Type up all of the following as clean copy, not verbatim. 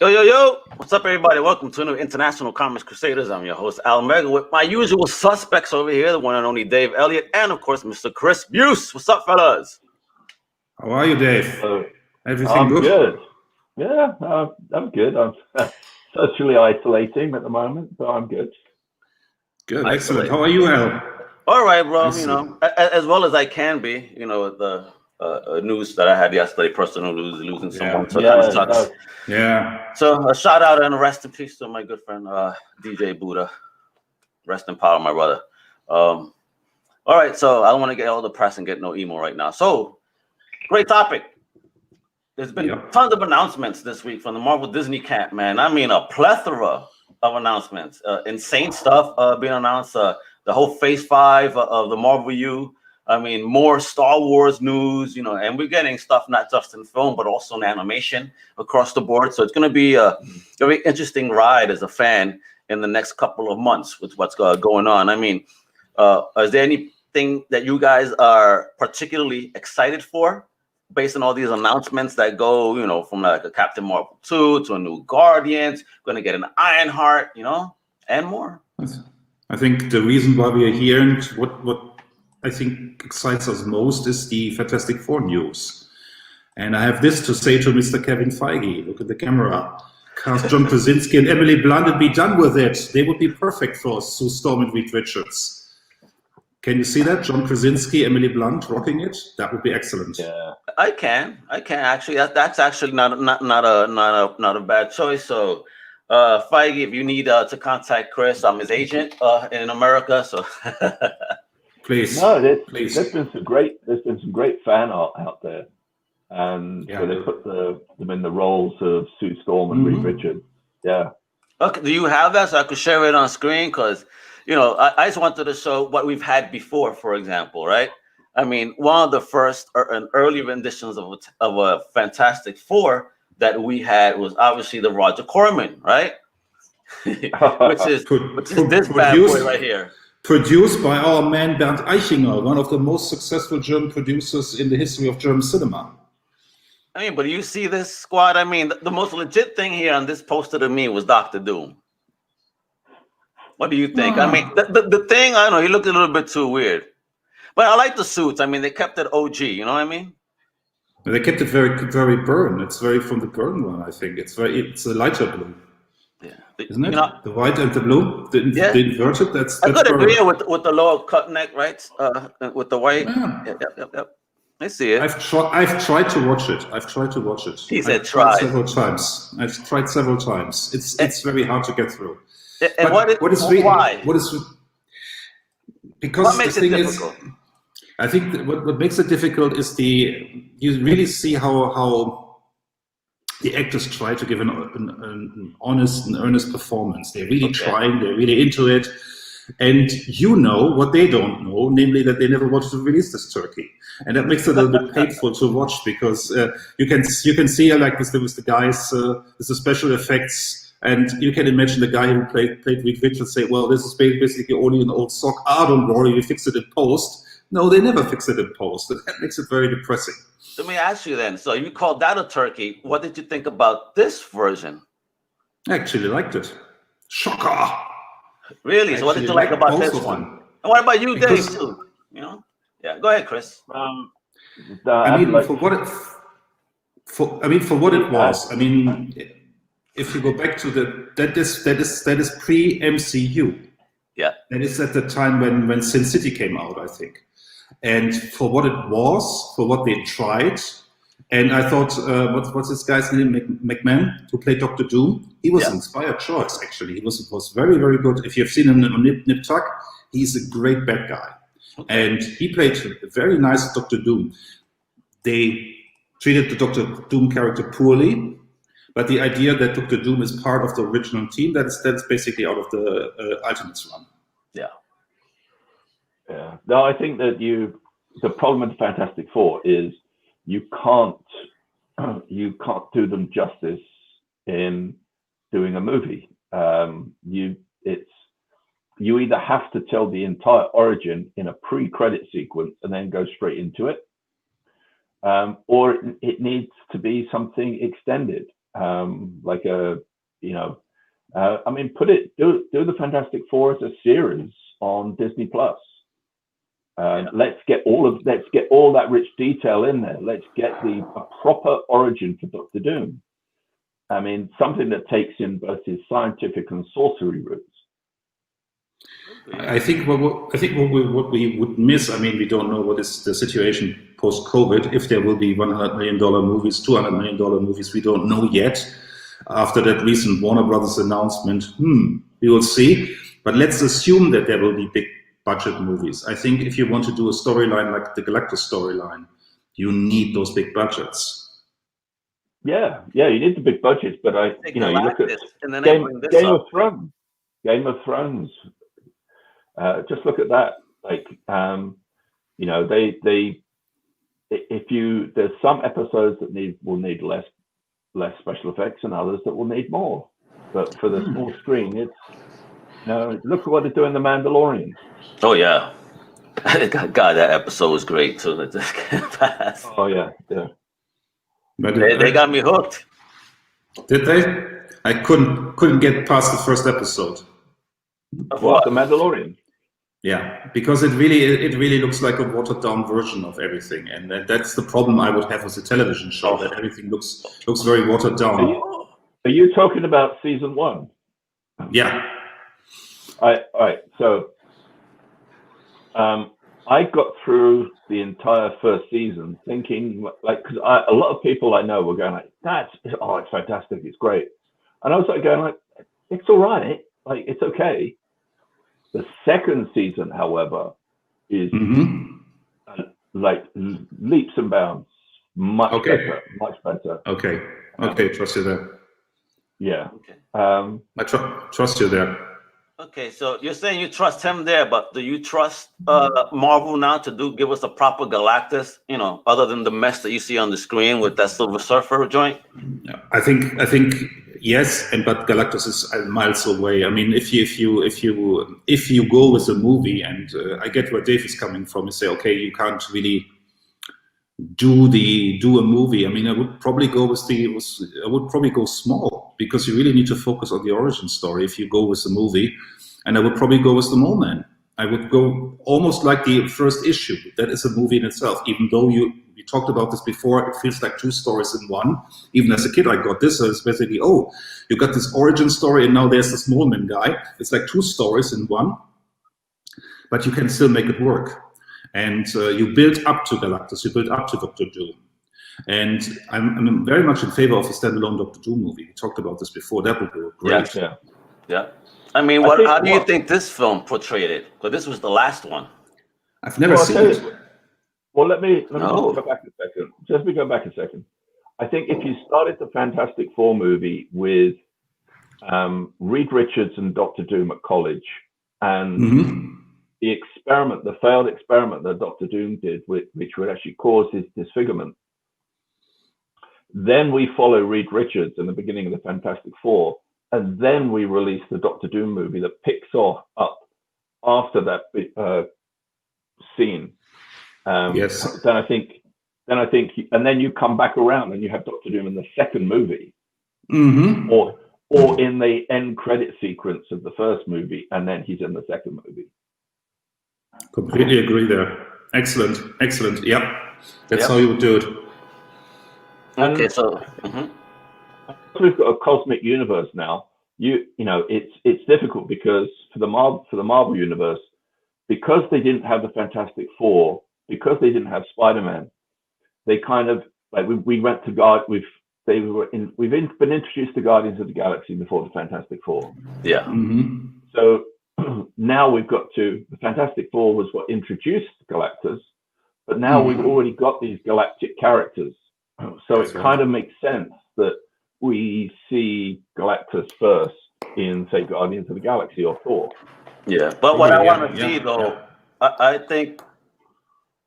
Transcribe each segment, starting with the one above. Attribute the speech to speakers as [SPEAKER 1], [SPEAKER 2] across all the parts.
[SPEAKER 1] Yo, yo, yo! What's up, everybody? Welcome to a new International Comics Crusaders. I'm your host, Al Mega, with my usual suspects over here, the one and only Dave Elliott, and of course, Mr. Chris Buse. What's up, fellas?
[SPEAKER 2] How are you, Dave? Everything
[SPEAKER 3] I'm
[SPEAKER 2] good?
[SPEAKER 3] good. Yeah, I'm good. I'm socially isolating at the moment, but I'm good.
[SPEAKER 2] Good, excellent. How are you, Al?
[SPEAKER 1] All right, bro. You know, as well as I can be. You know, the news that I had yesterday, personal news, losing someone, so it kind of sucks.
[SPEAKER 2] Yeah.
[SPEAKER 1] So a shout out and a rest in peace to my good friend DJ Buddha. Rest in power, my brother. All right, so I don't want to get all the press and get no emo right now. So, great topic. There's been tons of announcements this week from the Marvel Disney camp, man. I mean, a plethora of announcements. Insane stuff being announced. The whole Phase 5 of the Marvel U. I mean, more Star Wars news, you know, and we're getting stuff not just in film, but also in animation across the board. So it's going to be a very interesting ride as a fan in the next couple of months with what's going on. I mean, is there anything that you guys are particularly excited for based on all these announcements that go, you know, from like a Captain Marvel 2 to a new Guardians, going to get an Ironheart, you know, and more?
[SPEAKER 2] I think the reason why we are here and what I think excites us most is the Fantastic Four news. And I have this to say to Mr. Kevin Feige. Look at the camera. Cast John Krasinski and Emily Blunt and be done with it. They would be perfect for Sue Storm and Reed Richards. Can you see that? John Krasinski, Emily Blunt rocking it? That would be excellent.
[SPEAKER 1] Yeah, I can actually. That's actually not a bad choice. So, Feige, if you need to contact Chris, I'm his agent in America. So,
[SPEAKER 2] please.
[SPEAKER 3] No, there's been some great fan art out there, and so they put them in the roles of Sue Storm and Reed Richards. Yeah.
[SPEAKER 1] Okay. Do you have that so I could share it on screen? Because, you know, I just wanted to show what we've had before, for example, right? I mean, one of the first and early renditions of a Fantastic Four that we had was obviously the Roger Corman, right? which is this bad boy right here.
[SPEAKER 2] Produced by our man Bernd Eichinger, one of the most successful German producers in the history of German cinema.
[SPEAKER 1] I mean, but you see this squad? I mean, the most legit thing here on this poster to me was Dr. Doom. What do you think? I mean, the thing, I don't know, he looked a little bit too weird. But I like the suits. I mean, they kept it OG, you know what I mean?
[SPEAKER 2] They kept it very, very Byrne. It's very from the Byrne one, I think. It's a lighter blue.
[SPEAKER 1] Yeah.
[SPEAKER 2] Isn't it? You know, the white and the blue, the inverted. That's
[SPEAKER 1] I could agree with the lower cut neck, right? With the white.
[SPEAKER 2] Yeah.
[SPEAKER 1] Yep. I see it.
[SPEAKER 2] I've tried to watch it.
[SPEAKER 1] He said try
[SPEAKER 2] several times. I've tried several times. It's very hard to get through.
[SPEAKER 1] And why?
[SPEAKER 2] Because
[SPEAKER 1] what makes it difficult?
[SPEAKER 2] I think what makes it difficult is you really see how the actors try to give an honest and earnest performance. They're really trying, they're really into it. And you know what they don't know, namely that they never wanted to release this turkey. And that makes it a little bit painful to watch because you can see like with the guys, with the special effects, and you can imagine the guy who played Reed Richards say, well, this is basically only an old sock. Don't worry, we fix it in post. No, they never fix it in post. That makes it very depressing.
[SPEAKER 1] Let me ask you then. So you called that a turkey. What did you think about this version?
[SPEAKER 2] I actually liked it. Shocker.
[SPEAKER 1] Really? So what did you like about this one? And what about you, Dave, too? You know? Yeah. Go ahead, Chris.
[SPEAKER 2] I mean, for what it was. I mean, if you go back to that is pre-MCU.
[SPEAKER 1] Yeah.
[SPEAKER 2] That is at the time when Sin City came out, I think. And for what it was, for what they tried, and I thought, what's this guy's name, McMahon, who played Dr. Doom? He was an inspired choice, actually. He was very, very good. If you've seen him on Nip Tuck, he's a great bad guy. Okay. And he played very nice Dr. Doom. They treated the Dr. Doom character poorly, but the idea that Dr. Doom is part of the original team, that's basically out of the Ultimates run.
[SPEAKER 1] Yeah.
[SPEAKER 3] Yeah. No, I think that the problem with the Fantastic Four is you can't do them justice in doing a movie. You either have to tell the entire origin in a pre-credit sequence and then go straight into it, or it needs to be something extended. like a, you know, I mean, do the Fantastic Four as a series on Disney Plus. Let's get all that rich detail in there. Let's get a proper origin for Doctor Doom. I mean, something that takes in both his scientific and sorcery roots.
[SPEAKER 2] I think what we would miss. I mean, we don't know what is the situation post-COVID. If there will be $100 million movies, $200 million movies, we don't know yet. After that recent Warner Brothers announcement, we will see. But let's assume that there will be big budget movies. I think if you want to do a storyline like the Galactus storyline, you need those big budgets.
[SPEAKER 3] Yeah, you need the big budgets, but you look at Game of Thrones. Just look at that. Like, there's some episodes that will need less special effects and others that will need more. But for the small screen, it's, look at what they do in The Mandalorian.
[SPEAKER 1] Oh yeah, God, that episode was great too. It just can't pass.
[SPEAKER 3] Oh yeah.
[SPEAKER 2] But
[SPEAKER 1] they got me hooked.
[SPEAKER 2] Did they? I couldn't get past the first episode.
[SPEAKER 3] What, The Mandalorian?
[SPEAKER 2] Yeah, because it really looks like a watered down version of everything, and that's the problem I would have with a television show. That everything looks very watered down.
[SPEAKER 3] Are you talking about season 1?
[SPEAKER 2] Yeah.
[SPEAKER 3] All right. So, I got through the entire first season thinking, like, because a lot of people I know were going like, it's fantastic, it's great, and I was like going like, it's all right, like it's okay. The second season, however, is like leaps and bounds, much better.
[SPEAKER 2] Okay, trust you there.
[SPEAKER 3] Yeah.
[SPEAKER 1] Okay.
[SPEAKER 2] I trust you there.
[SPEAKER 1] Okay, so you're saying you trust him there, but do you trust Marvel now to give us a proper Galactus? Other than the mess that you see on the screen with that Silver Surfer joint.
[SPEAKER 2] I think yes, but Galactus is miles away. I mean, if you go with a movie, and I get where Dave is coming from, you say, okay, you can't really do a movie. I mean, I would probably go small, because you really need to focus on the origin story if you go with the movie. And I would probably go with The Mole Man. I would go almost like the first issue. That is a movie in itself. Even though we talked about this before, it feels like 2 stories in one. Even as a kid, I got this. So it's basically, you got this origin story, and now there's this Mole Man guy. It's like 2 stories in one, but you can still make it work. And you build up to Galactus, you build up to Dr. Doom. And I'm very much in favor of a standalone Dr. Doom movie. We talked about this before. That would be great.
[SPEAKER 1] Yeah. I mean, how do you think this film portrayed it? Because this was the last one.
[SPEAKER 2] I've never seen it.
[SPEAKER 3] Well, let me go back a second. Just go back a second. I think if you started the Fantastic Four movie with Reed Richards and Dr. Doom at college, and the failed experiment that Dr. Doom did, which would actually cause his disfigurement, then we follow Reed Richards in the beginning of the Fantastic Four, and then we release the Doctor Doom movie that picks up after that scene.
[SPEAKER 2] Yes.
[SPEAKER 3] Then I think, and then you come back around and you have Doctor Doom in the second movie, or in the end credit sequence of the first movie, and then he's in the second movie.
[SPEAKER 2] Completely agree there. Excellent. Yep. That's how you would do it.
[SPEAKER 1] Okay, so
[SPEAKER 3] we've got a cosmic universe now. It's difficult because for the Marvel universe, because they didn't have the Fantastic Four, because they didn't have Spider-Man, they kind of like we went to God. We've been introduced to Guardians of the Galaxy before the Fantastic Four.
[SPEAKER 1] Yeah.
[SPEAKER 3] So now we've got the Fantastic Four was what introduced Galactus, but now we've already got these galactic characters. So it kind of makes sense that we see Galactus first in, say, Guardians of the Galaxy or Thor.
[SPEAKER 1] Yeah, but what I want to see, though, I think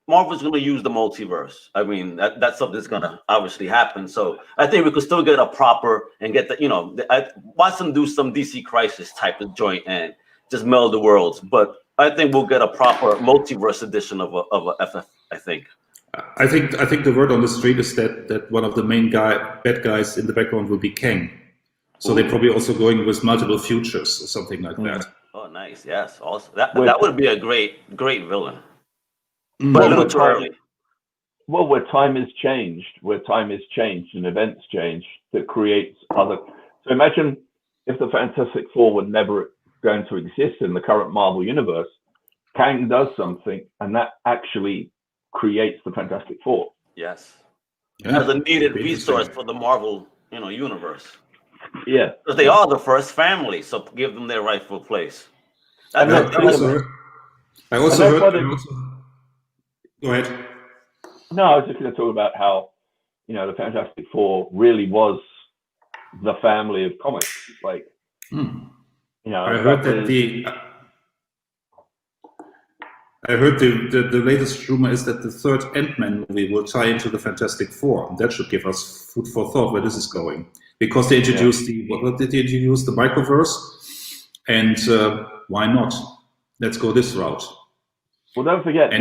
[SPEAKER 1] Marvel's going to use the multiverse. I mean, that's something that's going to obviously happen. So I think we could still get a proper and get I watch them do some DC Crisis type of joint and just meld the worlds. But I think we'll get a proper multiverse edition of a FF, I think.
[SPEAKER 2] I think the word on the street is that one of the main bad guys in the background will be Kang. So they're probably also going with multiple futures or something like that.
[SPEAKER 1] Oh, nice. Yes. Also, that would be a great villain. But
[SPEAKER 3] Well,
[SPEAKER 1] a little too early.
[SPEAKER 3] Well, where time is changed and events change, that creates other. So imagine if the Fantastic Four were never going to exist in the current Marvel universe, Kang does something, and that actually creates the Fantastic Four.
[SPEAKER 1] Yes.
[SPEAKER 2] Yeah,
[SPEAKER 1] As a needed resource for the Marvel, universe.
[SPEAKER 3] Yeah.
[SPEAKER 1] Because they are the first family, so give them their rightful place.
[SPEAKER 2] I also heard. Go ahead.
[SPEAKER 3] No, I was just going to talk about how, the Fantastic Four really was the family of comics. Like,
[SPEAKER 2] I heard the latest rumor is that the third Ant-Man movie will tie into the Fantastic Four, and that should give us food for thought where this is going. Because they introduced what did they introduce? The microverse, and why not? Let's go this route.
[SPEAKER 3] Well, don't forget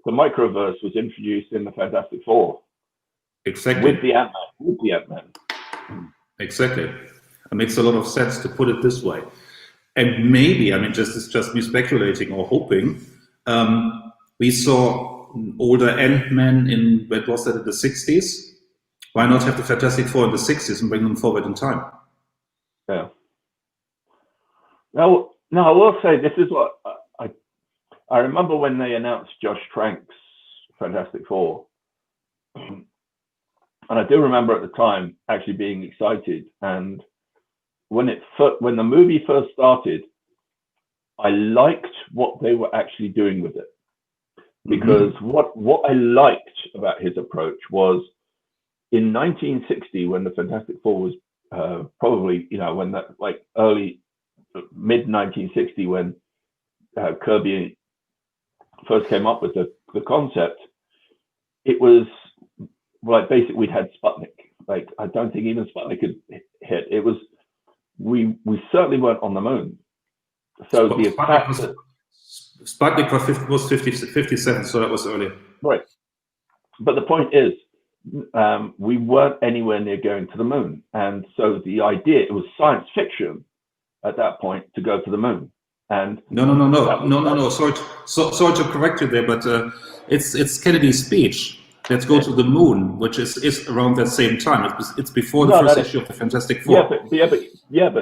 [SPEAKER 3] the microverse was introduced in the Fantastic Four.
[SPEAKER 2] Exactly.
[SPEAKER 3] With the Ant-Man.
[SPEAKER 2] Exactly. It makes a lot of sense to put it this way. And maybe, it's just me speculating or hoping. We saw an older Ant-Man in the 60s. Why not have the Fantastic Four in the 60s and bring them forward in time?
[SPEAKER 3] Yeah. Now, I will say this is what I remember when they announced Josh Trank's Fantastic Four. And I do remember at the time actually being excited. And when the movie first started, I liked what they were actually doing with it. Because what I liked about his approach was in 1960, when the Fantastic Four was probably, when that mid 1960, when Kirby first came up with the concept, it was like basically we'd had Sputnik. Like, I don't think even Sputnik could hit. It was, we certainly weren't on the moon. So the attack
[SPEAKER 2] Sputnik was 57, so that was early.
[SPEAKER 3] Right. But the point is, we weren't anywhere near going to the moon. And so the idea, it was science fiction at that point to go to the moon. And
[SPEAKER 2] no. Sorry to correct you there, but it's Kennedy's speech. Let's go to the moon, which is around that same time. It's before the first issue of the Fantastic Four.
[SPEAKER 3] But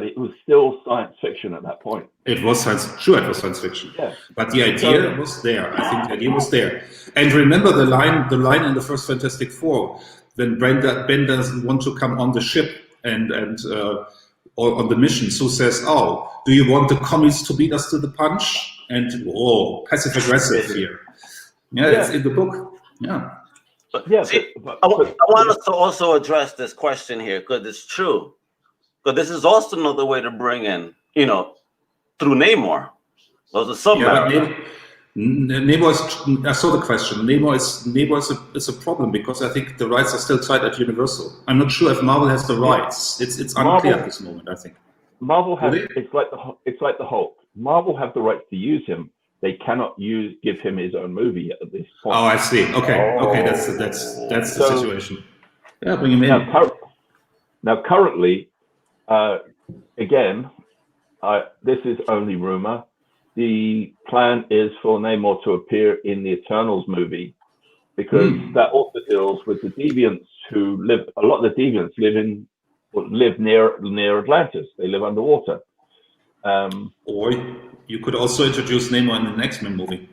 [SPEAKER 3] it was still science fiction at that point.
[SPEAKER 2] It was science fiction.
[SPEAKER 3] Yeah.
[SPEAKER 2] But the idea was there. I think the idea was there. And remember the line in the first Fantastic Four when Ben doesn't want to come on the ship and or on the mission. Sue says, "Oh, do you want the commies to beat us to the punch?" And passive aggressive here. Yeah, it's in the book. Yeah.
[SPEAKER 1] But I want us to also address this question here, because it's true. But this is also another way to bring in, through Namor. Those are some.
[SPEAKER 2] Namor is. I saw the question. Namor is a problem because I think the rights are still tied at Universal. I'm not sure if Marvel has the rights. It's unclear at this moment. I think
[SPEAKER 3] Marvel has. It's like the Hulk. Marvel have the rights to use him. They cannot give him his own movie at this point.
[SPEAKER 2] Oh, I see. Okay, that's the situation. Yeah, bring him in.
[SPEAKER 3] Now, currently, again, this is only rumor. The plan is for Namor to appear in the Eternals movie, because that also deals with the deviants who live. A lot of the deviants live near Atlantis. They live underwater.
[SPEAKER 2] Or you could also introduce Namor in the X-Men movie.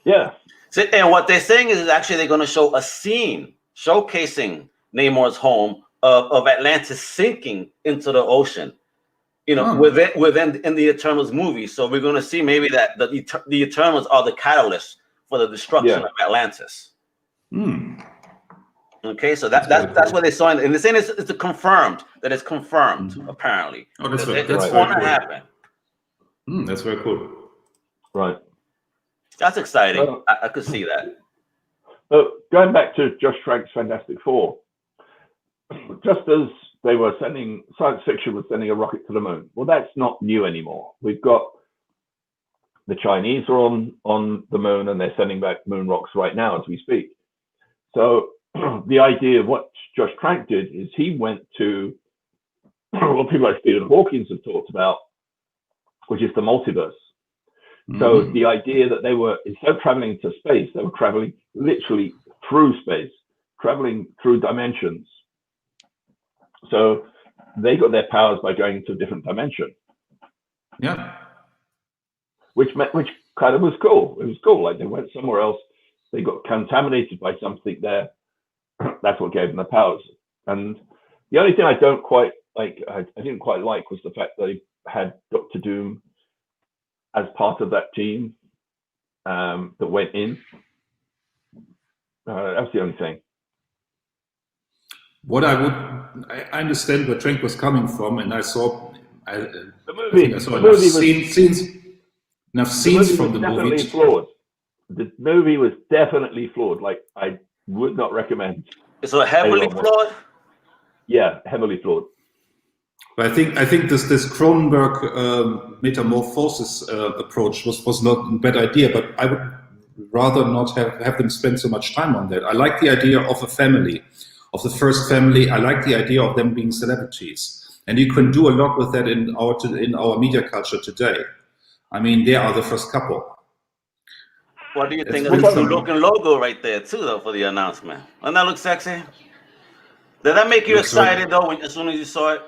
[SPEAKER 3] Yeah.
[SPEAKER 1] So, and what they're saying is actually they're going to show a scene showcasing Namor's home of Atlantis sinking into the ocean. Within in the Eternals movie. So we're going to see maybe that the Eternals are the catalyst for the destruction of Atlantis. Okay, so that's what they saw, and they're saying it's confirmed that it's confirmed apparently.
[SPEAKER 2] Oh, that's
[SPEAKER 1] going
[SPEAKER 2] to
[SPEAKER 1] happen.
[SPEAKER 2] That's very cool.
[SPEAKER 3] Right.
[SPEAKER 1] That's exciting. I could see that.
[SPEAKER 3] But going back to Josh Trank's Fantastic Four, just as they were science fiction was sending a rocket to the moon. Well, that's not new anymore. We've got the Chinese are on the moon, and they're sending back moon rocks right now as we speak. So the idea of what Josh Trank did is he went to what people like Stephen Hawking have talked about, which is the multiverse. So the idea that they were, instead of traveling to space, they were traveling literally through space, traveling through dimensions. So they got their powers by going into a different dimension.
[SPEAKER 2] Yeah.
[SPEAKER 3] Which kind of was cool. It was cool. Like they went somewhere else, they got contaminated by something there. That's what gave them the powers. And the only thing I don't quite like, I didn't quite like, was the fact that they had Dr. Doom as part of that team that went in. That's the only thing.
[SPEAKER 2] What I understand where Trank was coming from, and I saw
[SPEAKER 3] The movie
[SPEAKER 2] enough scenes from the movie.
[SPEAKER 3] Flawed. The movie was definitely flawed. Like, I would not recommend.
[SPEAKER 1] So heavily flawed?
[SPEAKER 3] Yeah, heavily flawed.
[SPEAKER 2] But I think this Cronenberg metamorphosis approach was not a bad idea, but I would rather not have them spend so much time on that. I like the idea of a family, of the first family. I like the idea of them being celebrities, and you can do a lot with that in our media culture today. I mean, they are the first couple.
[SPEAKER 1] What do you think of the looking logo right there too, though, for the announcement? Doesn't that look sexy? Did that make you excited though as soon as you saw it?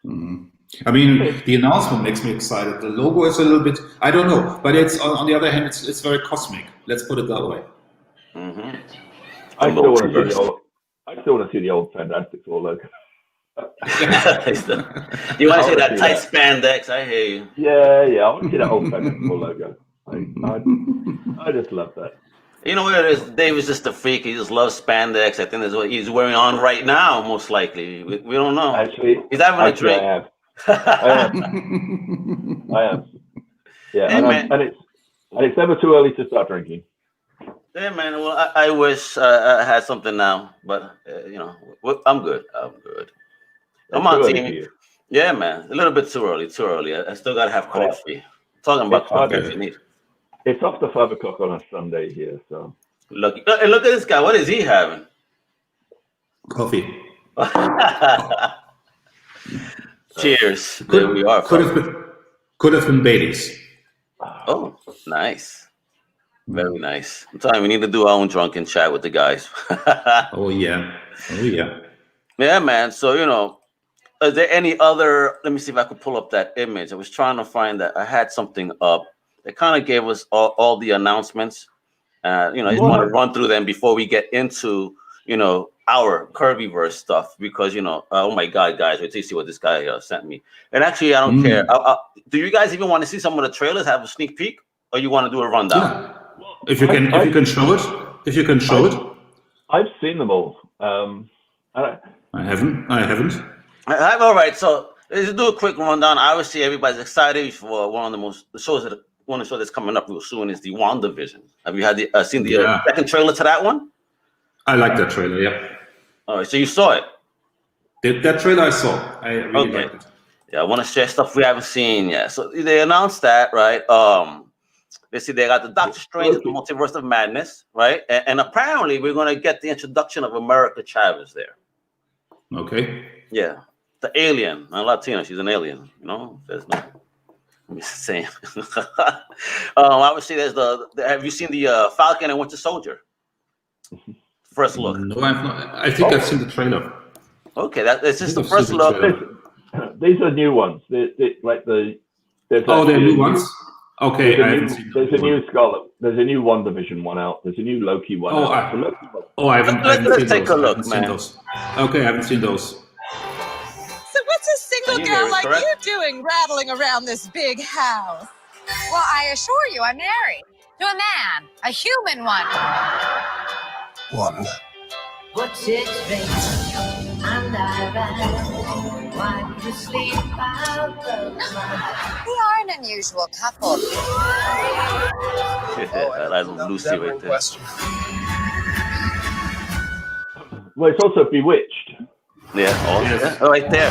[SPEAKER 2] Mm-hmm. I mean, the announcement makes me excited. The logo is a little bit, I don't know, but it's on the other hand, it's very cosmic. Let's put it that way.
[SPEAKER 1] Mm-hmm.
[SPEAKER 3] I still want to see the old Fantastic Four logo.
[SPEAKER 1] You want to see that tight spandex? I hear you.
[SPEAKER 3] Yeah. I want to see that old Fantastic Four logo. I just love that.
[SPEAKER 1] You know what it is? Dave is just a freak. He just loves spandex. I think that's what he's wearing on right now, most likely. We don't know.
[SPEAKER 3] Actually,
[SPEAKER 1] he's having a drink.
[SPEAKER 3] I am. Yeah, and it's never too early to start drinking.
[SPEAKER 1] Yeah, man. Well, I wish I had something now, but you know, I'm good. Come on, team. Yeah, man. A little bit too early. I still gotta have coffee. Talking about coffee if you need.
[SPEAKER 3] It's after 5 o'clock on a Sunday here, so.
[SPEAKER 1] Look at this guy. What is he having?
[SPEAKER 2] Coffee.
[SPEAKER 1] Cheers. There we are.
[SPEAKER 2] Could have been Bailey's.
[SPEAKER 1] Oh, nice. Very nice. I'm telling you, we need to do our own drunken chat with the guys.
[SPEAKER 2] Oh yeah.
[SPEAKER 1] Yeah, man. So, you know, is there any other, let me see if I could pull up that image. I was trying to find that. I had something up that kind of gave us all the announcements. You know, I just want to run through them before we get into, you know, our Kirbyverse stuff, because, you know, oh my God, guys, wait till you see what this guy sent me. And actually, I don't care. Do you guys even want to see some of the trailers, have a sneak peek, or you want to do a rundown?
[SPEAKER 2] Yeah. If you can show it.
[SPEAKER 3] I've seen them all.
[SPEAKER 2] I haven't.
[SPEAKER 1] All right, so let's do a quick rundown. Obviously, everybody's excited for one of the shows that's coming up real soon is the WandaVision. Have you had seen the second trailer to that one?
[SPEAKER 2] I like that trailer. Yeah.
[SPEAKER 1] All right, so you saw it.
[SPEAKER 2] That trailer I saw. I really liked it.
[SPEAKER 1] Yeah, I want to share stuff we haven't seen yet. So they announced that, right? They got the Doctor Strange, the Multiverse of Madness, right? And apparently we're going to get the introduction of America Chavez there.
[SPEAKER 2] Okay.
[SPEAKER 1] Yeah, the alien, not Latina. She's an alien. You know, there's no. I'm just saying. Obviously, there's have you seen the Falcon and Winter Soldier? First look.
[SPEAKER 2] No, I've not. I think I've seen the trailer.
[SPEAKER 1] Okay, it's just the first look.
[SPEAKER 3] These are new ones. They're
[SPEAKER 2] new ones. Okay,
[SPEAKER 3] there's a new Scarlet. There's a new WandaVision one out. There's a new Loki one out.
[SPEAKER 2] I haven't
[SPEAKER 1] Let's take a look, man.
[SPEAKER 2] Okay, I haven't seen those.
[SPEAKER 4] So what's a single girl like you doing rattling around this big house?
[SPEAKER 5] Well, I assure you, I'm married to a man, a human one.
[SPEAKER 6] One.
[SPEAKER 7] What's its face? And I ran. Why you sleep out of my...
[SPEAKER 5] We are an unusual couple.
[SPEAKER 1] That's Lucy right there.
[SPEAKER 3] Well, it's also Bewitched.
[SPEAKER 1] Yeah, right there.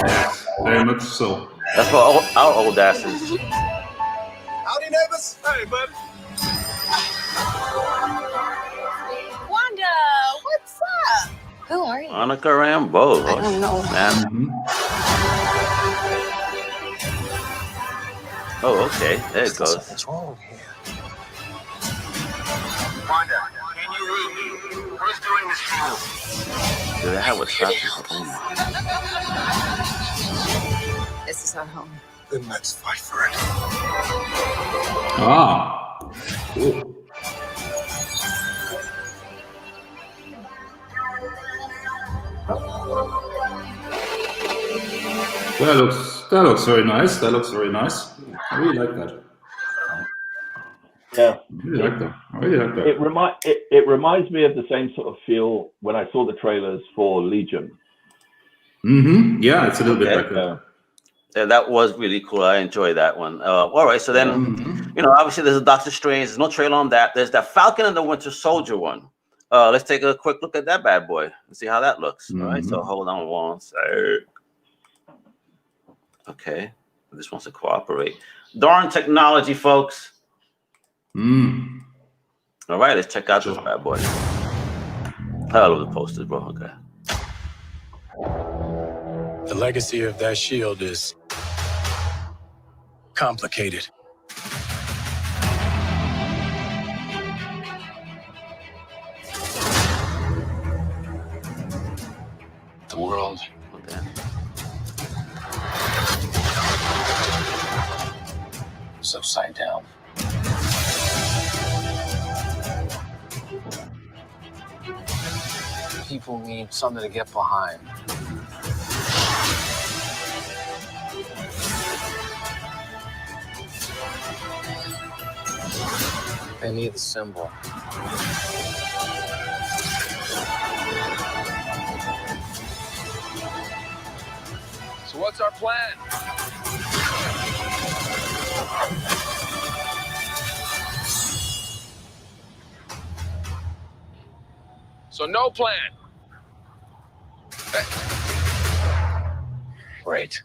[SPEAKER 2] Yes, very much so.
[SPEAKER 1] That's for our old asses.
[SPEAKER 6] Howdy, neighbors. Hey, bud.
[SPEAKER 4] Wanda, what's up?
[SPEAKER 5] Who are you?
[SPEAKER 1] Monica Rambeau.
[SPEAKER 5] I don't know.
[SPEAKER 1] Man. Oh, okay. There it goes.
[SPEAKER 6] What's wrong here? Wanda, can you read me? Who's doing this show?
[SPEAKER 1] Do they have a traffic? Oh, my.
[SPEAKER 5] This is our home.
[SPEAKER 6] Then let's fight for it.
[SPEAKER 2] Ah. Cool. That looks very nice. That looks very nice. I really like that.
[SPEAKER 3] Yeah,
[SPEAKER 2] I really like that. I really like that.
[SPEAKER 3] it reminds me of the same sort of feel when I saw the trailers for Legion.
[SPEAKER 2] Mm-hmm. Yeah, it's a little bit like that.
[SPEAKER 1] Yeah, that was really cool. I enjoyed that one. All right, so then, you know, obviously there's a Doctor Strange. There's no trailer on that. There's that Falcon and the Winter Soldier one. Let's take a quick look at that bad boy and see how that looks. All right, so hold on one sec. Okay, this wants to cooperate. Darn technology, folks. All right, let's check out this bad boy. I love the posters, bro. Okay.
[SPEAKER 8] The legacy of that shield is complicated. The world is upside down. People need something to get behind. They need the symbol. So what's our plan? So no plan. Great.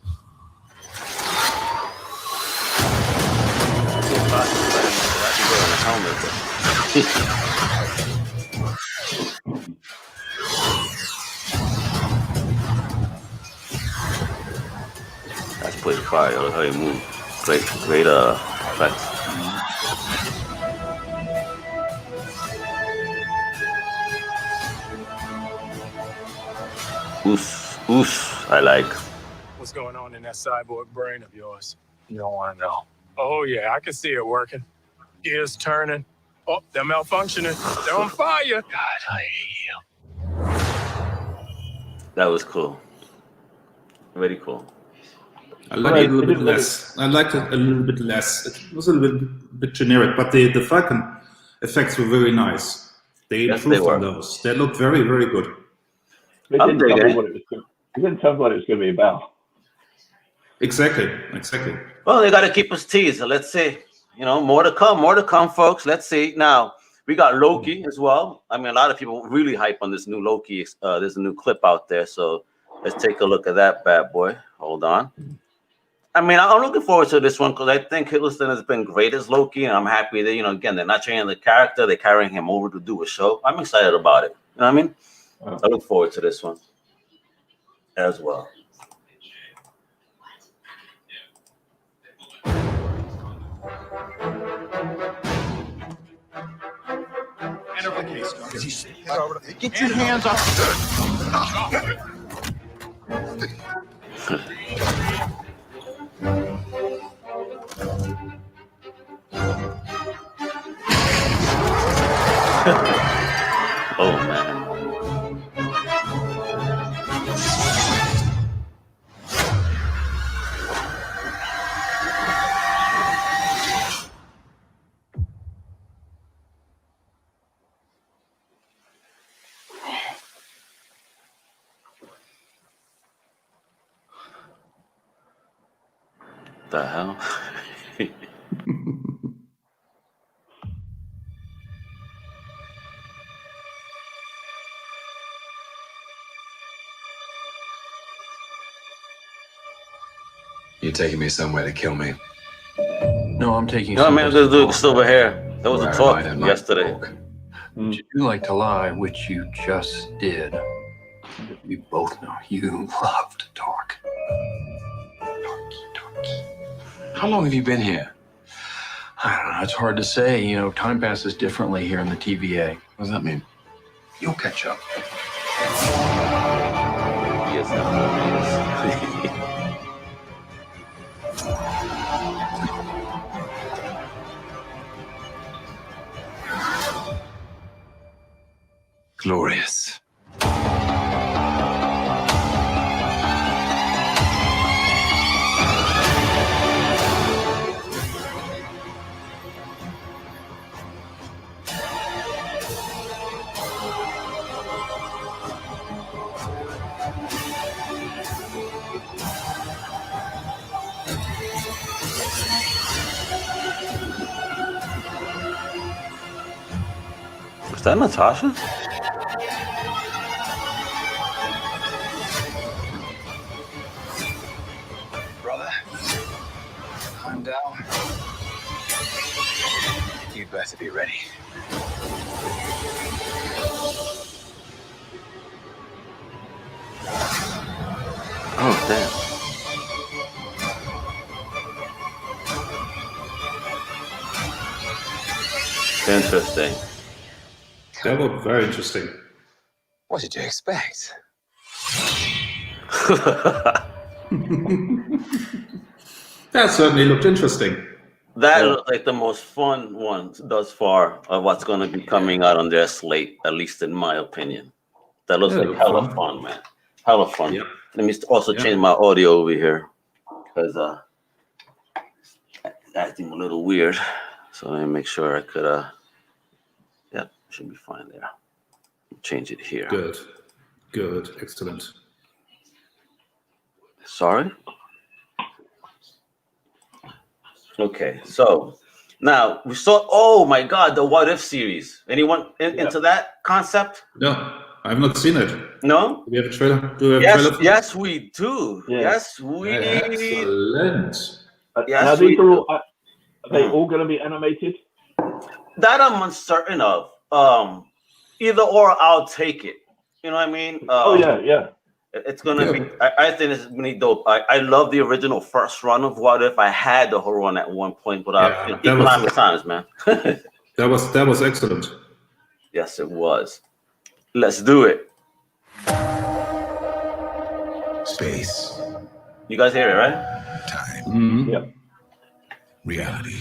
[SPEAKER 1] That's pretty fire. I love how you move. Great effects. Oof, I like.
[SPEAKER 8] What's going on in that cyborg brain of yours? You don't want to know. Oh, yeah, I can see it working. Gears turning. Oh, they're malfunctioning. They're on fire. God, I hate you.
[SPEAKER 1] That was cool. Very cool.
[SPEAKER 2] I like it a little bit less. I liked it a little bit less. It was a little bit generic, but the Falcon effects were very nice. They improved on those. They looked very, very good.
[SPEAKER 3] It didn't tell me what it was going to be about.
[SPEAKER 2] Exactly.
[SPEAKER 1] Well, they got to keep us teased. So let's see. You know, more to come, folks. Let's see. Now, we got Loki as well. I mean, a lot of people really hype on this new Loki. There's a new clip out there. So let's take a look at that bad boy. Hold on. I mean, I'm looking forward to this one because I think Hiddleston has been great as Loki. And I'm happy that, you know, again, they're not changing the character. They're carrying him over to do a show. I'm excited about it. You know what I mean? I look forward to this one as well.
[SPEAKER 6] Get your hands off.
[SPEAKER 1] Oh, man. The hell?
[SPEAKER 8] You're taking me somewhere to kill me.
[SPEAKER 9] No, I'm taking.
[SPEAKER 1] No, man, this dude silver hair. That was a talk yesterday.
[SPEAKER 9] But you do like to lie, which you just did. We both know you love to talk. Talky. How long have you been here? I don't know. It's hard to say. You know, time passes differently here in the TVA. What does that mean? You'll catch up.
[SPEAKER 1] Yes,
[SPEAKER 9] Glorious.
[SPEAKER 1] Is that Natasha?
[SPEAKER 9] Brother, I'm down. You better be ready.
[SPEAKER 1] Oh, damn. Interesting.
[SPEAKER 2] That looked very interesting.
[SPEAKER 9] What did you expect?
[SPEAKER 2] That certainly looked interesting.
[SPEAKER 1] That looked like the most fun one thus far of what's going to be coming out on their slate, at least in my opinion. That looks like hella fun, man. Hella fun.
[SPEAKER 2] Yep.
[SPEAKER 1] Let me also change my audio over here because it's acting a little weird. So let me make sure I could, yeah, should be fine there. Change it here.
[SPEAKER 2] Good, excellent.
[SPEAKER 1] Sorry? Okay, so now we saw, oh my God, the What If series. Anyone into that concept?
[SPEAKER 2] No, I have not seen it.
[SPEAKER 1] No?
[SPEAKER 2] Do we have a trailer? Do we have a trailer?
[SPEAKER 1] Yes, we do.
[SPEAKER 3] Yeah.
[SPEAKER 1] Yes, we
[SPEAKER 2] Excellent.
[SPEAKER 1] Yes,
[SPEAKER 3] now these
[SPEAKER 1] we
[SPEAKER 3] are all, are they all going to be animated?
[SPEAKER 1] That I'm uncertain of. Either or, I'll take it. You know what I mean?
[SPEAKER 3] Oh yeah.
[SPEAKER 1] It's gonna be. I think it's really dope. I love the original first run of What If. I had the whole run at one point, but economic times, man.
[SPEAKER 2] That was excellent.
[SPEAKER 1] Yes, it was. Let's do it.
[SPEAKER 10] Space.
[SPEAKER 1] You guys hear it, right?
[SPEAKER 10] Time.
[SPEAKER 2] Mm-hmm.
[SPEAKER 3] Yep.
[SPEAKER 10] Reality.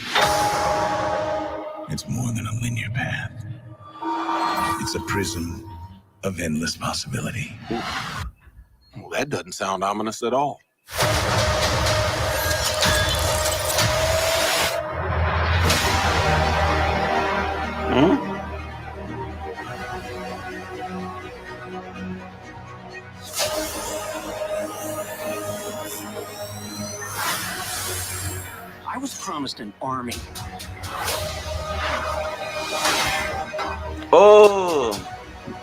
[SPEAKER 10] It's more than a linear path. It's a prism of endless possibility.
[SPEAKER 11] Well, that doesn't sound ominous at all.
[SPEAKER 12] I was promised an army.
[SPEAKER 1] Oh,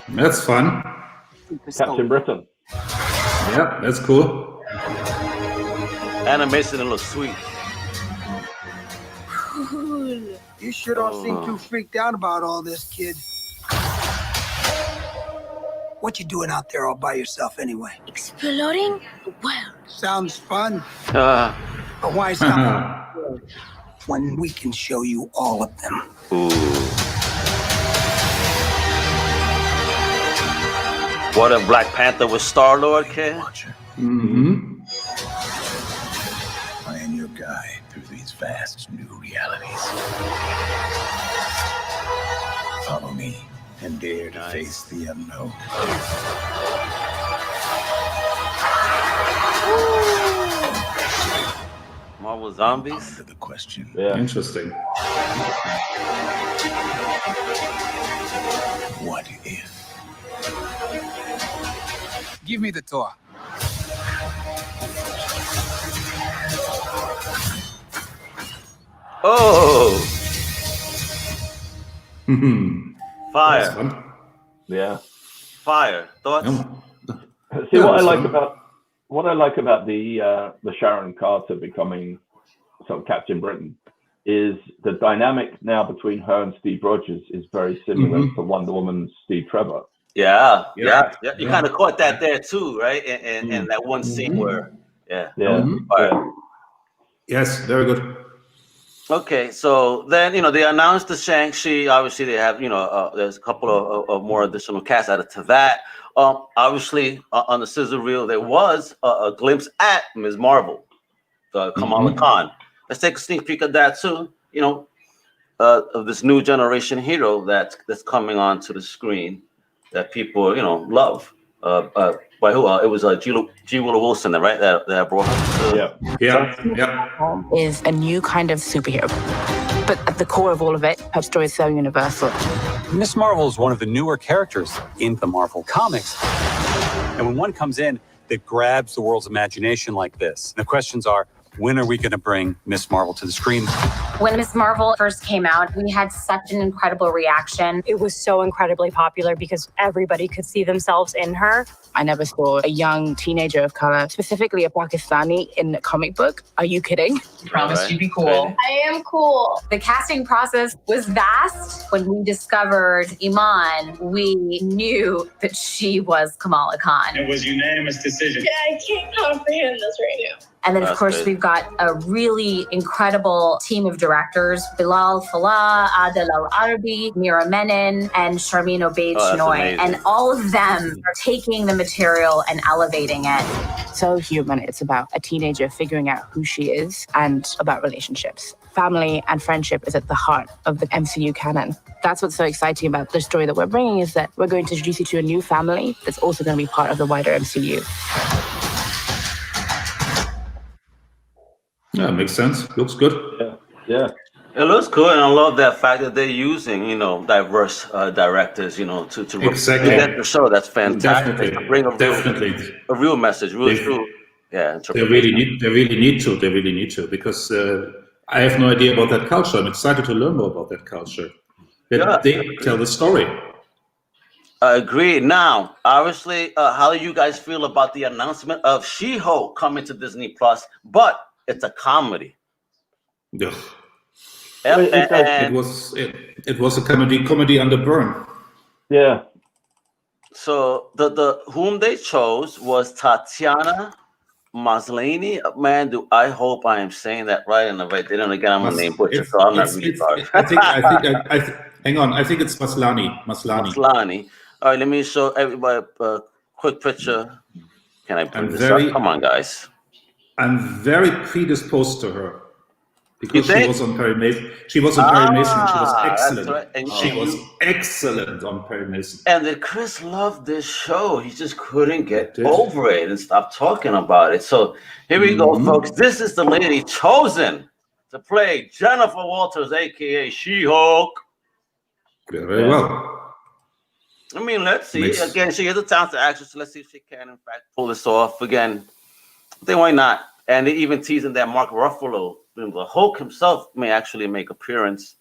[SPEAKER 2] that's fun.
[SPEAKER 3] Captain Britain.
[SPEAKER 2] Yeah, that's cool.
[SPEAKER 1] Animation looks sweet.
[SPEAKER 13] Cool. You sure don't seem too freaked out about all this, kid. What you doing out there all by yourself anyway?
[SPEAKER 14] Exploring the world.
[SPEAKER 13] Sounds fun. But why stop when we can show you all of them?
[SPEAKER 1] What if Black Panther was Star-Lord, kid?
[SPEAKER 2] Mm-hmm.
[SPEAKER 10] I am your guide through these vast new realities. Follow me and dare to face the unknown.
[SPEAKER 1] Marvel Zombies?
[SPEAKER 10] The question.
[SPEAKER 3] Yeah.
[SPEAKER 2] Interesting.
[SPEAKER 10] What if?
[SPEAKER 13] Give me the tour.
[SPEAKER 1] Oh! Fire.
[SPEAKER 2] That's fun.
[SPEAKER 3] Yeah.
[SPEAKER 1] Fire. Thoughts?
[SPEAKER 3] See what I like about the Sharon Carter becoming some Captain Britain is the dynamic now between her and Steve Rogers is very similar to Wonder Woman's Steve Trevor.
[SPEAKER 1] Yeah. You kind of caught that there too, right? And that one scene where,
[SPEAKER 2] Yes, very good.
[SPEAKER 1] Okay, so then they announced the Shang-Chi. Obviously, they have there's a couple of more additional cast added to that. Obviously, on the scissor reel, there was a glimpse at Ms. Marvel, Kamala Khan. Let's take a sneak peek of that too. Of this new generation hero that's coming onto the screen that people love. By who? It was G. Willow Wilson, right? That brought her.
[SPEAKER 2] Yeah.
[SPEAKER 15] Is a new kind of superhero, but at the core of all of it, her story is so universal.
[SPEAKER 16] Miss Marvel is one of the newer characters in the Marvel comics, and when one comes in that grabs the world's imagination like this, the questions are, when are we going to bring Miss Marvel to the screen?
[SPEAKER 17] When Miss Marvel first came out, we had such an incredible reaction.
[SPEAKER 18] It was so incredibly popular because everybody could see themselves in her.
[SPEAKER 15] I never saw a young teenager of color, specifically a Pakistani, in a comic book. Are you kidding?
[SPEAKER 17] Promise you'd be cool.
[SPEAKER 18] I am cool.
[SPEAKER 17] The casting process was vast. When we discovered Iman, we knew that she was Kamala Khan.
[SPEAKER 19] It was unanimous decision.
[SPEAKER 18] Yeah, I can't comprehend this right now.
[SPEAKER 17] And then, of course, we've got a really incredible team of directors, Bilal Fallah, Adel Al-Arabi, Mira Menon, and Sharmeen Obaid-Chinoy. And all of them are taking the material and elevating it.
[SPEAKER 15] So human. It's about a teenager figuring out who she is and about relationships. Family and friendship is at the heart of the MCU canon. That's what's so exciting about the story that we're bringing, is that we're going to introduce you to a new family that's also going to be part of the wider MCU.
[SPEAKER 2] Yeah, makes sense. Looks good.
[SPEAKER 3] Yeah.
[SPEAKER 1] It looks good, and I love that fact that they're using, diverse directors, to represent the show. That's fantastic.
[SPEAKER 2] Definitely.
[SPEAKER 1] Bring a real message, really true. Yeah,
[SPEAKER 2] they really need to, because I have no idea about that culture. I'm excited to learn more about that culture. They tell the story.
[SPEAKER 1] Agreed. Now, obviously, how do you guys feel about the announcement of She-Hulk coming to Disney Plus? But it's a comedy.
[SPEAKER 2] Yeah. It was a comedy under burn.
[SPEAKER 3] Yeah.
[SPEAKER 1] So the whom they chose was Tatiana Maslany. Man, do I hope I am saying that right and the right. They don't again. I'm a name butcher, so I'm not really sorry.
[SPEAKER 2] Hang on. I think it's Maslany.
[SPEAKER 1] Maslany. All right, let me show everybody a quick picture. Can I bring this up? Come on, guys.
[SPEAKER 2] I'm very predisposed to her because she was on Perry Mason. She was on Perry Mason. And she was excellent. Right. And she was excellent on Perry Mason.
[SPEAKER 1] And then Chris loved this show. He just couldn't get over it and stop talking about it. So here we go, folks. This is the lady chosen to play Jennifer Walters, aka She-Hulk.
[SPEAKER 2] Very well.
[SPEAKER 1] I mean, let's see. Again, she is a talented actress. Let's see if she can, in fact, pull this off. Again, I think why not? And they even teasing that Mark Ruffalo, the Hulk himself, may actually make an appearance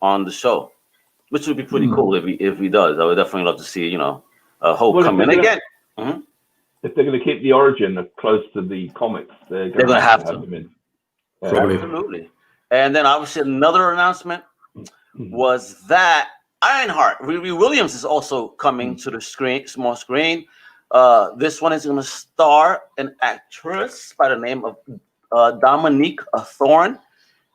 [SPEAKER 1] on the show, which would be pretty cool if he does. I would definitely love to see, a Hulk come in again.
[SPEAKER 3] If they're going to keep the origin close to the comics, they're going to have to. Them in.
[SPEAKER 1] Absolutely. And then obviously another announcement was that Ironheart, Riri Williams, is also coming to the small screen. This one is going to star an actress by the name of Dominique Thorne.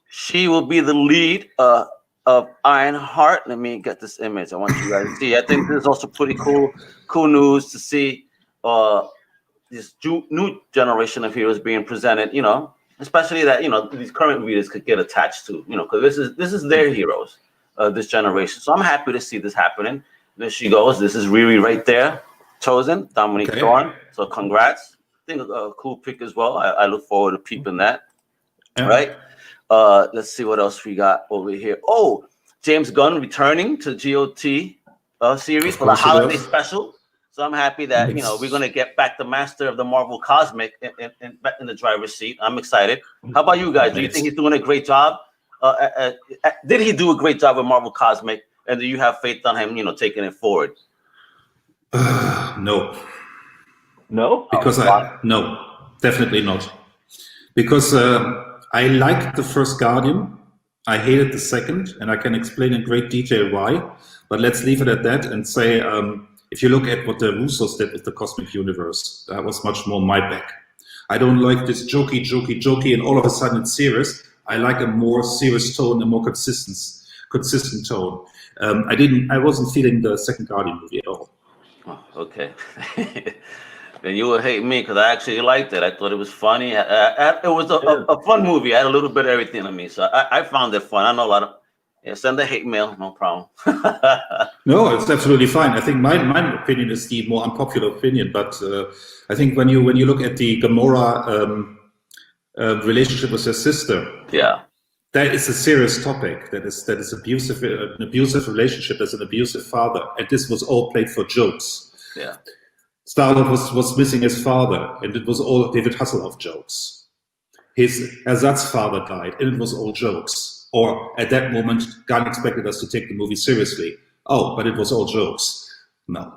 [SPEAKER 1] She will be the lead of Ironheart. Let me get this image. I want you guys to see. I think this is also pretty cool news to see this new generation of heroes being presented. Especially that these current readers could get attached to. Because this is their heroes, this generation. So I'm happy to see this happening. There she goes. This is Riri right there. Chosen, Dominique Thorne. So congrats. I think a cool pick as well. I look forward to peeping that. Right. Let's see what else we got over here. Oh, James Gunn returning to GOT series for the holiday special. So I'm happy that we're gonna get back the master of the Marvel Cosmic in the driver's seat. I'm excited. How about you guys? Do you think he's doing a great job? Did he do a great job with Marvel Cosmic? And do you have faith on him, taking it forward?
[SPEAKER 2] No.
[SPEAKER 3] No?
[SPEAKER 2] Because no, definitely not. Because I liked the first Guardian. I hated the second, and I can explain in great detail why. But let's leave it at that and say, if you look at what the Russos did with the Cosmic Universe, that was much more my bag. I don't like this jokey, and all of a sudden it's serious. I like a more serious tone, a more consistent tone. I wasn't feeling the second Guardian movie at all.
[SPEAKER 1] Oh, okay. Then you would hate me because I actually liked it. I thought it was funny. It was a fun movie. I had a little bit of everything in me, so I found it fun. I know a lot of send a hate mail, no problem.
[SPEAKER 2] No, it's absolutely fine. I think my opinion is the more unpopular opinion, but I think when you look at the Gamora relationship with her sister, that is a serious topic. That is abusive, an abusive relationship as an abusive father, and this was all played for jokes.
[SPEAKER 1] Yeah.
[SPEAKER 2] Star-Lord was missing his father, and it was all David Hasselhoff jokes. His Azat's father died, and it was all jokes. Or at that moment, God expected us to take the movie seriously. Oh, but it was all jokes. No.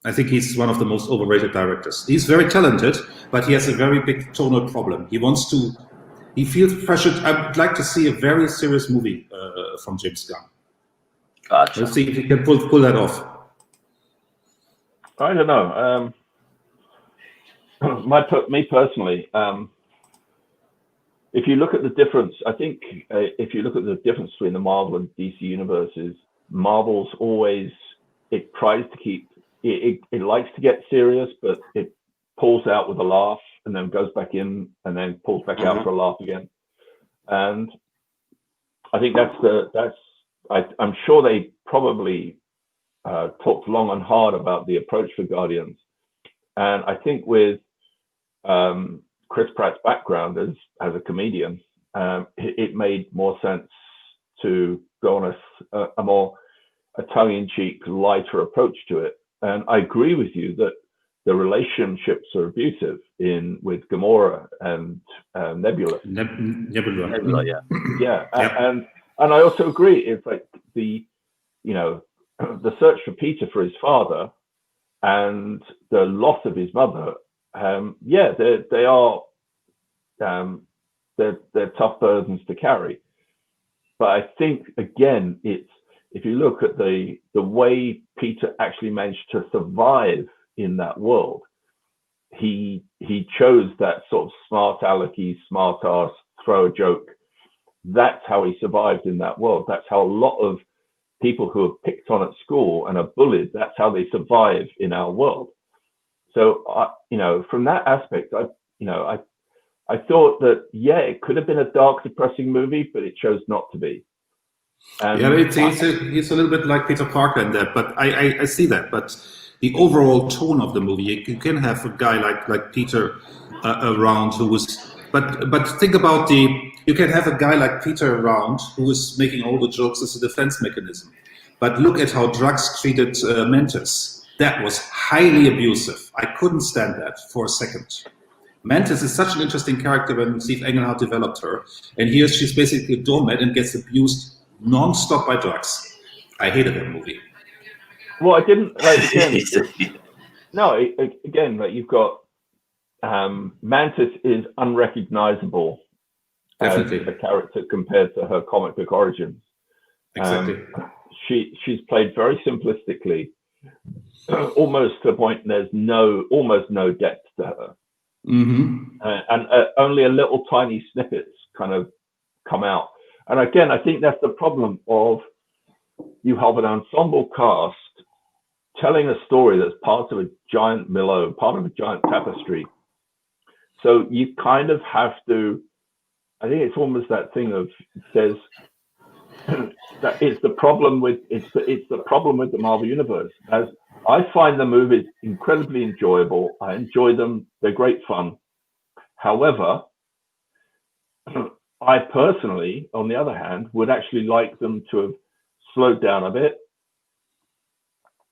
[SPEAKER 2] I think he's one of the most overrated directors. He's very talented, but he has a very big tonal problem. He feels pressured. I'd like to see a very serious movie from James Gunn.
[SPEAKER 1] Gotcha.
[SPEAKER 2] Let's see if he can pull that off.
[SPEAKER 3] I don't know. Me personally, if you look at the difference, I think if you look at the difference between the Marvel and DC universes, Marvel's always, it tries to keep, it likes to get serious, but it pulls out with a laugh and then goes back in and then pulls back out for a laugh again. And I think I'm sure they probably talked long and hard about the approach for Guardians. And I think with Chris Pratt's background as a comedian, it made more sense to go on a more tongue-in-cheek, lighter approach to it. And I agree with you that the relationships are abusive with Gamora and Nebula.
[SPEAKER 2] Nebula,
[SPEAKER 3] yeah. And I also agree. It's like the search for Peter for his father and the loss of his mother. They are they're tough burdens to carry. But I think again, if you look at the way Peter actually managed to survive in that world, he chose that sort of smart alecky, smart ass, throw a joke. That's how he survived in that world. That's how a lot of people who are picked on at school and are bullied, that's how they survive in our world. So, from that aspect, I thought that, it could have been a dark, depressing movie, but it chose not to be.
[SPEAKER 2] He's a little bit like Peter Parker in that, but I see that. But the overall tone of the movie, you can have a guy like Peter around who was, but think about you can have a guy like Peter around who is making all the jokes as a defense mechanism. But look at how drugs treated Mantis. That was highly abusive. I couldn't stand that for a second. Mantis is such an interesting character when Steve Englehart developed her. And here she's basically a doormat and gets abused non-stop by drugs. I hated that movie.
[SPEAKER 3] Well, I didn't like again. No, again, like you've got Mantis is unrecognizable as a character compared to her comic book origins.
[SPEAKER 2] Exactly.
[SPEAKER 3] She's played very simplistically, almost to a point there's almost no depth to her. And only a little tiny snippets kind of come out. And again, I think that's the problem of you have an ensemble cast telling a story that's part of a giant Milo, part of a giant tapestry. So you kind of have to, I think it's almost that thing of, says that it's the problem with the Marvel Universe. As I find the movies incredibly enjoyable. I enjoy them. They're great fun. However, I personally, on the other hand, would actually like them to have slowed down a bit.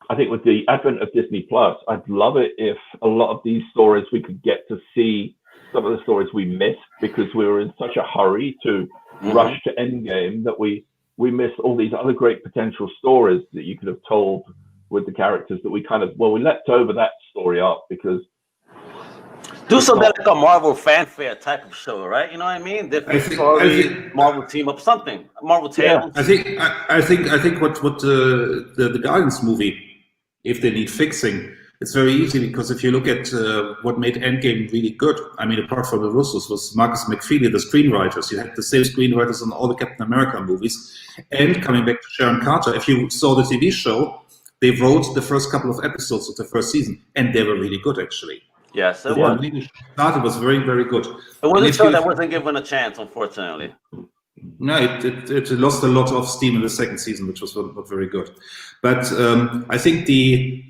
[SPEAKER 3] I think with the advent of Disney Plus, I'd love it if a lot of these stories we could get to see some of the stories we missed because we were in such a hurry to rush to Endgame that we missed all these other great potential stories that you could have told with the characters that we leapt over that story up because
[SPEAKER 1] Do something like a Marvel fanfare type of show, right? You know what I mean? Different story, Marvel team up, something. Marvel Tales.
[SPEAKER 2] I think what the Guardians movie, if they need fixing, it's very easy, because if you look at what made Endgame really good, I mean, apart from the Russos, was Marcus McFeely, the screenwriters. You had the same screenwriters on all the Captain America movies. And coming back to Sharon Carter, if you saw the TV show, they wrote the first couple of episodes of the first season, and they were really good, actually.
[SPEAKER 1] Yes, it was.
[SPEAKER 2] It was very, very good.
[SPEAKER 1] It wasn't a show that wasn't given a chance, unfortunately.
[SPEAKER 2] No, it lost a lot of steam in the second season, which was not very good. But I think the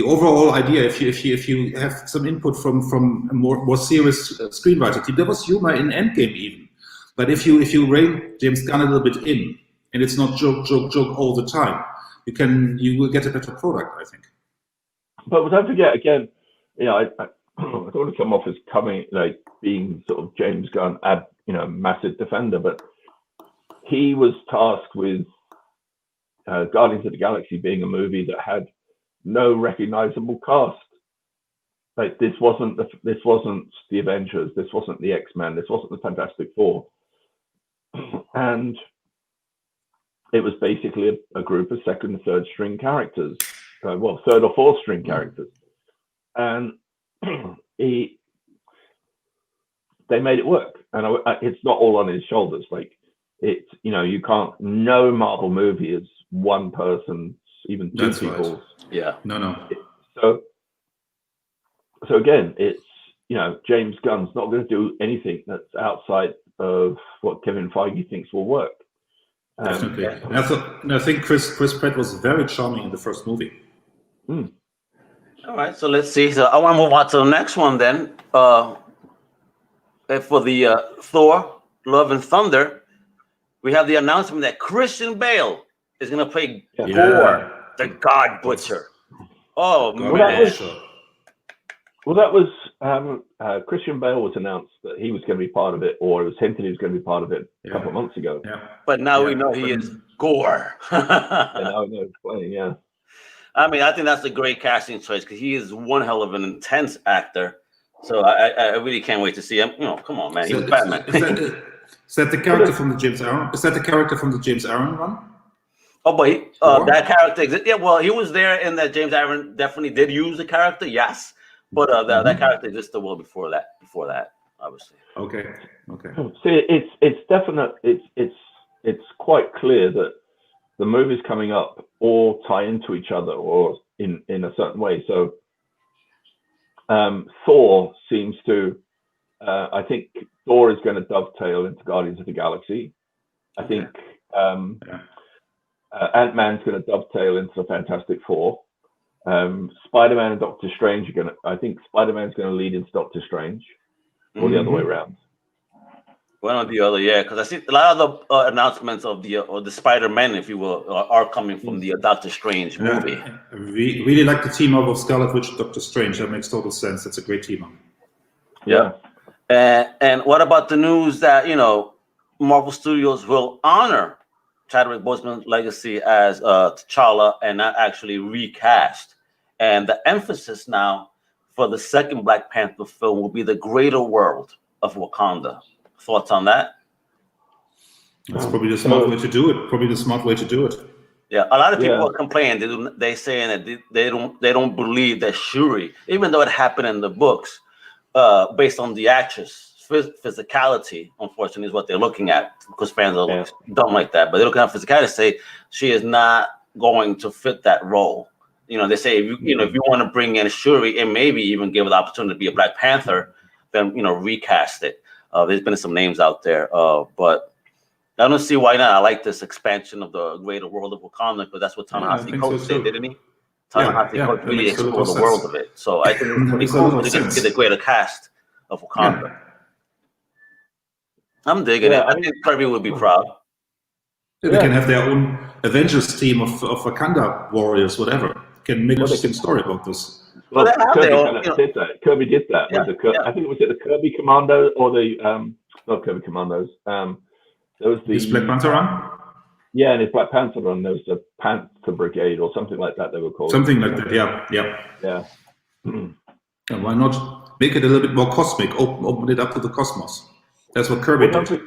[SPEAKER 2] overall idea, if you have some input from a more serious screenwriter team, there was humor in Endgame even. But if you rein James Gunn a little bit in, and it's not joke all the time, you will get a better product, I think.
[SPEAKER 3] But don't forget, again, I don't want to come off as being sort of James Gunn, massive defender, but he was tasked with Guardians of the Galaxy being a movie that had no recognizable cast. Like this wasn't the Avengers, this wasn't the X-Men, this wasn't the Fantastic Four, and it was basically a group of second and third string characters, third or fourth string characters, and they made it work. And it's not all on his shoulders. Like you can't. No Marvel movie is one person, even two people.
[SPEAKER 2] Right.
[SPEAKER 1] Yeah.
[SPEAKER 2] No.
[SPEAKER 3] So again, it's James Gunn's not going to do anything that's outside of what Kevin Feige thinks will work.
[SPEAKER 2] Definitely. And I think Chris Pratt was very charming in the first movie.
[SPEAKER 1] All right, so let's see. So I want to move on to the next one then. For the Thor: Love and Thunder, we have the announcement that Christian Bale is going to play Gorr, the God Butcher. Oh man!
[SPEAKER 3] That was Christian Bale was announced that he was going to be part of it, or it was hinted he was going to be part of it a couple of months ago.
[SPEAKER 2] Yeah.
[SPEAKER 1] But now we know he is Gorr.
[SPEAKER 3] And now we know he's playing. Yeah.
[SPEAKER 1] I mean, I think that's a great casting choice because he is one hell of an intense actor. So I really can't wait to see him. Come on, man. He was Batman.
[SPEAKER 2] Is that the character from the James Aaron? Is that the character from the James Aaron one?
[SPEAKER 1] Oh, but that character exists. Yeah, well, he was there, and that James Aaron definitely did use the character. Yes, but that character existed well before that. Obviously.
[SPEAKER 2] Okay.
[SPEAKER 3] See, it's definite. It's quite clear that the movies coming up all tie into each other, or in a certain way. So Thor seems to. I think Thor is going to dovetail into Guardians of the Galaxy. I think Ant-Man's going to dovetail into the Fantastic Four. Spider-Man and Doctor Strange are going to. I think Spider-Man's going to lead into Doctor Strange, or the other way around.
[SPEAKER 1] One or the other, yeah, because I see a lot of the announcements of the Spider-Man, if you will, are coming from the Doctor Strange movie.
[SPEAKER 2] I really like the team up of Scarlet Witch and Doctor Strange. That makes total sense. That's a great team up.
[SPEAKER 1] Yeah. And what about the news that Marvel Studios will honor Chadwick Boseman's legacy as T'Challa and not actually recast? And the emphasis now for the second Black Panther film will be the greater world of Wakanda. Thoughts on that?
[SPEAKER 2] That's probably the smart way to do it.
[SPEAKER 1] Yeah, a lot of people are complaining. They saying that they don't believe that Shuri, even though it happened in the books, based on the actress physicality, unfortunately, is what they're looking at, because fans are dumb like that. But they're looking at physicality, say she is not going to fit that role. They say if you want to bring in Shuri and maybe even give her the opportunity to be a Black Panther, then recast it. There's been some names out there, but I don't see why not. I like this expansion of the greater world of Wakanda, because that's what Ta-Nehisi Coates did, didn't he? Ta-Nehisi Coates really explored the world of it. So I think it's pretty cool to get a greater cast of Wakanda. Yeah. I'm digging it. I think Kirby would be proud.
[SPEAKER 2] They can have their own Avengers team of Wakanda warriors, whatever. Can make an interesting story about this.
[SPEAKER 3] Well, Kirby did that. I think it was the Kirby Commandos or the not Kirby Commandos. There was the
[SPEAKER 2] Black Panther run.
[SPEAKER 3] Yeah, and his Black Panther run. There was the Panther Brigade or something like that. They were called
[SPEAKER 2] something like that. Yeah.
[SPEAKER 3] Yeah.
[SPEAKER 2] And why not? make it a little bit more cosmic, open it up to the cosmos. That's what Kirby did.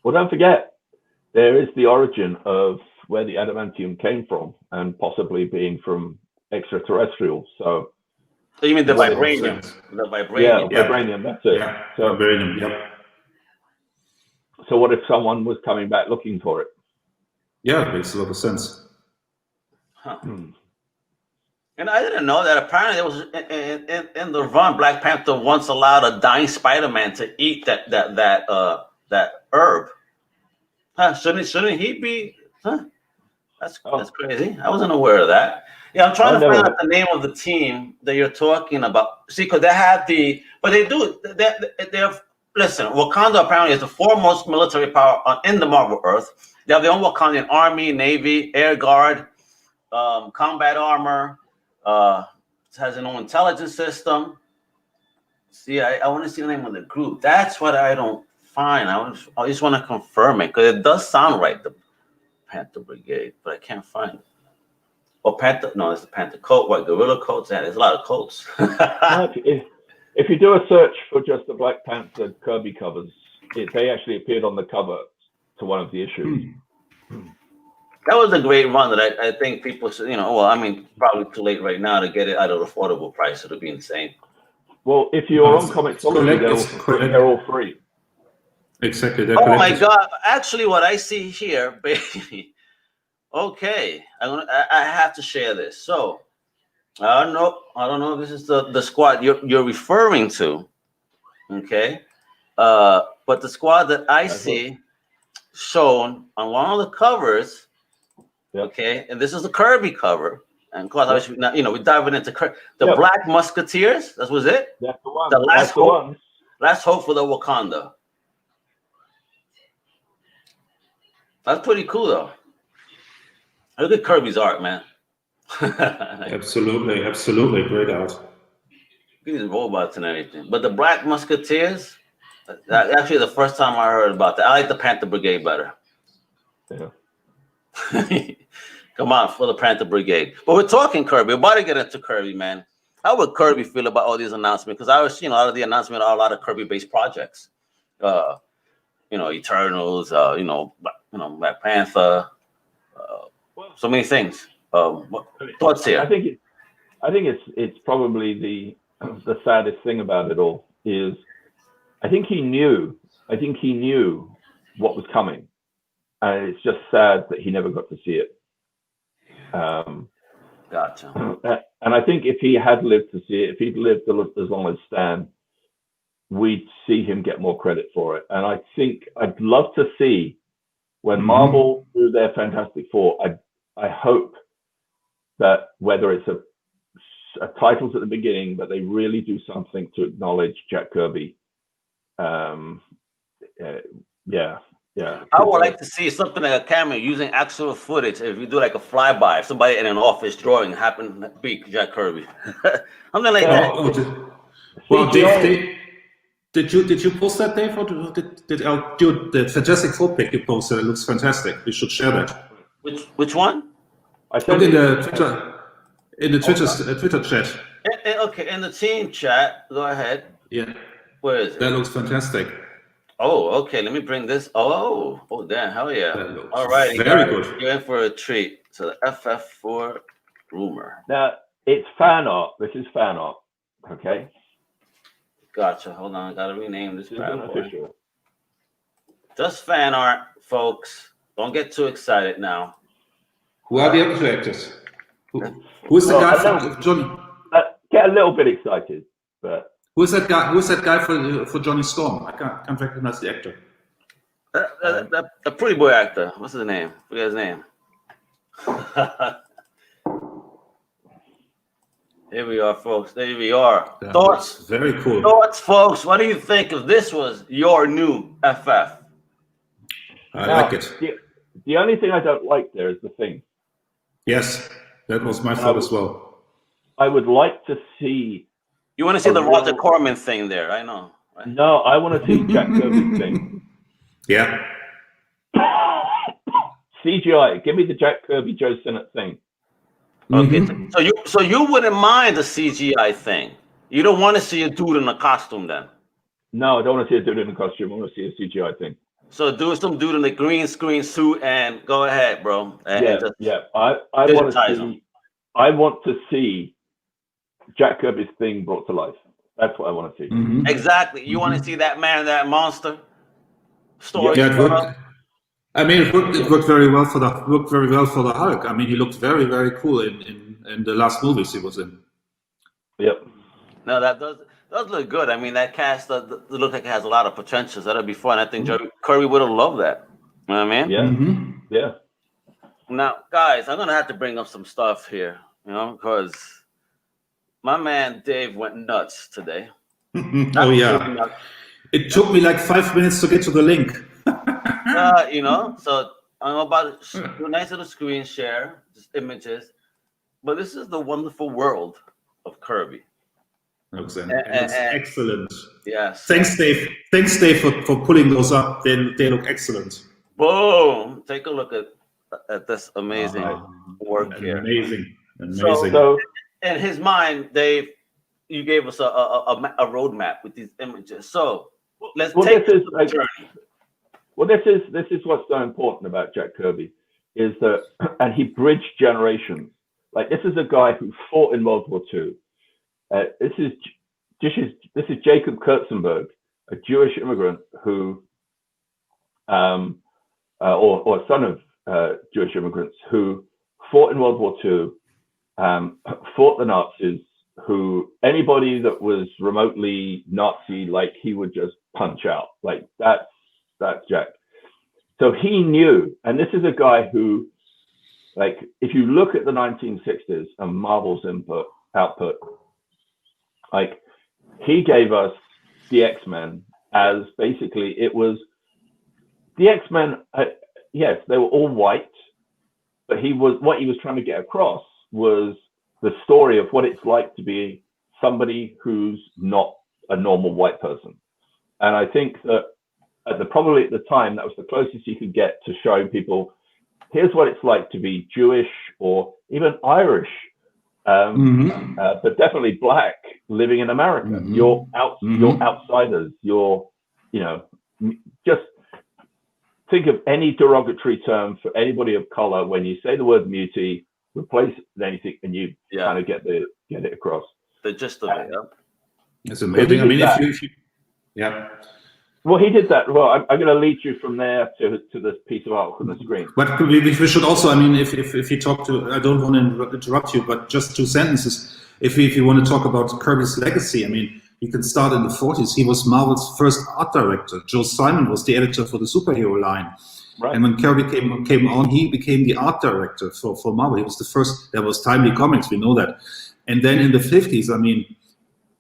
[SPEAKER 3] Well, don't forget, there is the origin of where the adamantium came from, and possibly being from extraterrestrials. So
[SPEAKER 1] you mean the vibranium? The vibranium.
[SPEAKER 3] Yeah, vibranium. That's it.
[SPEAKER 2] Yeah,
[SPEAKER 3] so,
[SPEAKER 2] vibranium. Yep.
[SPEAKER 3] So what if someone was coming back looking for it?
[SPEAKER 2] Yeah, it makes a lot of sense.
[SPEAKER 1] Huh. And I didn't know that apparently there was in the run, Black Panther once allowed a dying Spider-Man to eat that herb. Huh? Shouldn't he be? Huh? That's crazy. I wasn't aware of that. Yeah, I'm trying to find out the name of the team that you're talking about. See, because they have but they do. They're listen. Wakanda apparently is the foremost military power in the Marvel Earth. They have their own Wakandan army, navy, air guard, combat armor. Has an own intelligence system. See, I want to see the name of the group. That's what I don't find. I just want to confirm it because it does sound right, the Panther Brigade, but I can't find it. Well, Panther, no, it's the Panther coat. What, Gorilla coats? Yeah, there's a lot of coats.
[SPEAKER 3] If you do a search for just the Black Panther Kirby covers, they actually appeared on the cover to one of the issues.
[SPEAKER 1] That was a great run that I think people should, well, I mean, probably too late right now to get it at an affordable price. It'll be insane.
[SPEAKER 3] Well, if you're on Comixology, they're all free.
[SPEAKER 2] Exactly.
[SPEAKER 1] Oh my God! Actually, what I see here, baby. Okay, I have to share this. So, I don't know if this is the squad you're referring to. Okay, but the squad that I see shown on one of the covers. Okay, and this is the Kirby cover, and of course, obviously, we're diving into the Black Musketeers. That was it.
[SPEAKER 3] That's the one.
[SPEAKER 1] The last hope. Last hope for the Wakanda. That's pretty cool, though. Look at Kirby's art, man.
[SPEAKER 2] Absolutely, great art.
[SPEAKER 1] These robots and everything, but the Black Musketeers. Actually, the first time I heard about that, I like the Panther Brigade better.
[SPEAKER 3] Yeah.
[SPEAKER 1] Come on, for the Panther Brigade. But we're talking Kirby. We're about to get into Kirby, man. How would Kirby feel about all these announcements? Because I was seeing a lot of the announcements are a lot of Kirby-based projects. Eternals, Black Panther, so many things. Thoughts here?
[SPEAKER 3] I think it's probably the saddest thing about it all is I think he knew what was coming. And it's just sad that he never got to see it.
[SPEAKER 1] Gotcha.
[SPEAKER 3] And I think if he had lived to see it, if he'd lived as long as Stan, we'd see him get more credit for it. And I think I'd love to see when Marvel do their Fantastic Four. I hope that whether it's a titles at the beginning, but they really do something to acknowledge Jack Kirby.
[SPEAKER 1] I would like to see something like a camera using actual footage. If you do like a flyby, somebody in an office drawing happened to be Jack Kirby, something like that.
[SPEAKER 2] Well, Dave, did you post that, Dave? Or did the Fantastic Four pic you posted? It looks fantastic. We should share that.
[SPEAKER 1] Which one?
[SPEAKER 2] I think in the Twitter chat.
[SPEAKER 1] Okay, in the team chat. Go ahead.
[SPEAKER 2] Yeah.
[SPEAKER 1] Where is it?
[SPEAKER 2] That looks fantastic.
[SPEAKER 1] Oh, okay. Let me bring this. Oh, damn. Hell yeah. All right.
[SPEAKER 2] Very good.
[SPEAKER 1] You're in for a treat. So the FF4 rumor.
[SPEAKER 3] Now, it's fan art. This is fan art. Okay.
[SPEAKER 1] Gotcha. Hold on. I got to rename this bad boy. Just fan art, folks. Don't get too excited now.
[SPEAKER 2] Who are the other two actors? Who's the guy for Johnny?
[SPEAKER 3] Get a little bit excited, but.
[SPEAKER 2] Who's that guy? Who's that guy for Johnny Storm? I can't recognize the actor.
[SPEAKER 1] The pretty boy actor. What's his name? Forget his name. Here we are, folks. There we are. Thoughts?
[SPEAKER 2] Very cool.
[SPEAKER 1] Thoughts, folks. What do you think if this was your new FF?
[SPEAKER 2] I like it.
[SPEAKER 3] The only thing I don't like there is the thing.
[SPEAKER 2] Yes, that was my thought as well.
[SPEAKER 3] I would like to see.
[SPEAKER 1] You want to see the Roger Corman thing there? I know. Right?
[SPEAKER 3] No, I want to see Jack Kirby's thing.
[SPEAKER 2] Yeah.
[SPEAKER 3] CGI. Give me the Jack Kirby, Joe Sinnott thing.
[SPEAKER 1] Okay. So you wouldn't mind the CGI thing? You don't want to see a dude in a costume then.
[SPEAKER 3] No, I don't want to see a dude in a costume. I want to see a CGI thing.
[SPEAKER 1] So do some dude in a green screen suit and go ahead, bro. And
[SPEAKER 3] I want to see Jack Kirby's thing brought to life. That's what I want to see.
[SPEAKER 1] Exactly. You want to see that man, that monster story.
[SPEAKER 2] Yeah, it worked. I mean, it worked very well for the Hulk. I mean, he looked very, very cool in the last movies he was in.
[SPEAKER 3] Yep.
[SPEAKER 1] No, that does look good. I mean, that cast does look like it has a lot of potential. So that'll be fun. I think Kirby would have loved that. You know what I mean?
[SPEAKER 3] Yeah. Yeah.
[SPEAKER 1] Now, guys, I'm gonna have to bring up some stuff here, you know, because my man Dave went nuts today.
[SPEAKER 2] Oh yeah. It took me like 5 minutes to get to the link.
[SPEAKER 1] You know, so I'm about to do a nice little screen share, just images. But this is the wonderful world of Kirby.
[SPEAKER 2] It's excellent.
[SPEAKER 1] Yes.
[SPEAKER 2] Thanks, Dave. Thanks, Dave, for pulling those up. They look excellent.
[SPEAKER 1] Boom! Take a look at this amazing work here.
[SPEAKER 2] Amazing.
[SPEAKER 1] So, in his mind, Dave, you gave us a roadmap with these images. So let's take this journey.
[SPEAKER 3] Well, this is what's so important about Jack Kirby, is that, and he bridged generations. Like, this is a guy who fought in World War II. This is Jacob Kurtzenberg, a Jewish immigrant who, or son of Jewish immigrants who fought in World War II, fought the Nazis. Who anybody that was remotely Nazi, like, he would just punch out. Like, that's Jack. So he knew, and this is a guy who, like, if you look at the 1960s and Marvel's output, like, he gave us the X-Men as basically, it was the X-Men. Yes, they were all white, but what he was trying to get across was the story of what it's like to be somebody who's not a normal white person. And I think that probably at the time, that was the closest you could get to showing people, here's what it's like to be Jewish or even Irish, but definitely black, living in America. You're outsiders. You're, you know, just think of any derogatory term for anybody of color. When you say the word mutie, replace it with anything, and you kind of get it across.
[SPEAKER 1] The gist of it.
[SPEAKER 2] It's amazing. I mean, if you
[SPEAKER 3] Well, he did that. Well, I'm going to lead you from there to this piece of art on the screen.
[SPEAKER 2] But we should also, I mean, if you talk to, I don't want to interrupt you, but just 2 sentences. If you want to talk about Kirby's legacy, I mean, you can start in the 40s. He was Marvel's first art director. Joe Simon was the editor for the superhero line.
[SPEAKER 3] Right.
[SPEAKER 2] And when Kirby came on, he became the art director for Marvel. He was the first. There was Timely Comics, we know that. And then in the 50s, I mean,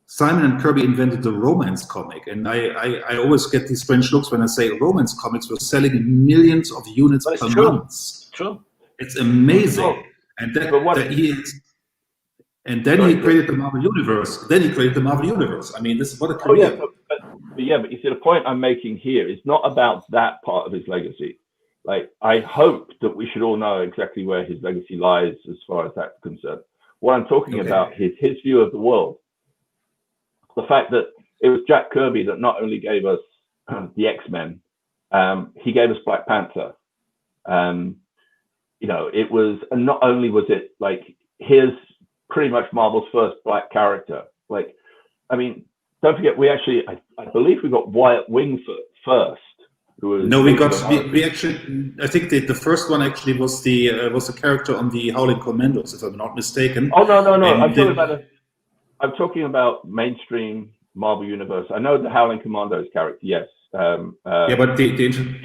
[SPEAKER 2] Simon and Kirby invented the romance comic. And I always get these strange looks when I say romance comics were selling millions of units per month.
[SPEAKER 1] True.
[SPEAKER 2] It's amazing. And then he created the Marvel Universe. I mean, this is what a career.
[SPEAKER 3] But you see, the point I'm making here is not about that part of his legacy. Like, I hope that we should all know exactly where his legacy lies as far as that's concerned. What I'm talking about is his view of the world. The fact that it was Jack Kirby that not only gave us the X-Men, he gave us Black Panther. You know, it was, and not only was it like his pretty much Marvel's first black character. Like, I mean, don't forget, we actually, I believe we got Wyatt Wingfoot first.
[SPEAKER 2] We actually, I think the first one actually was the character on the Howling Commandos, if I'm not mistaken.
[SPEAKER 3] Oh no! I'm talking about mainstream Marvel Universe. I know the Howling Commandos character, yes.
[SPEAKER 2] But the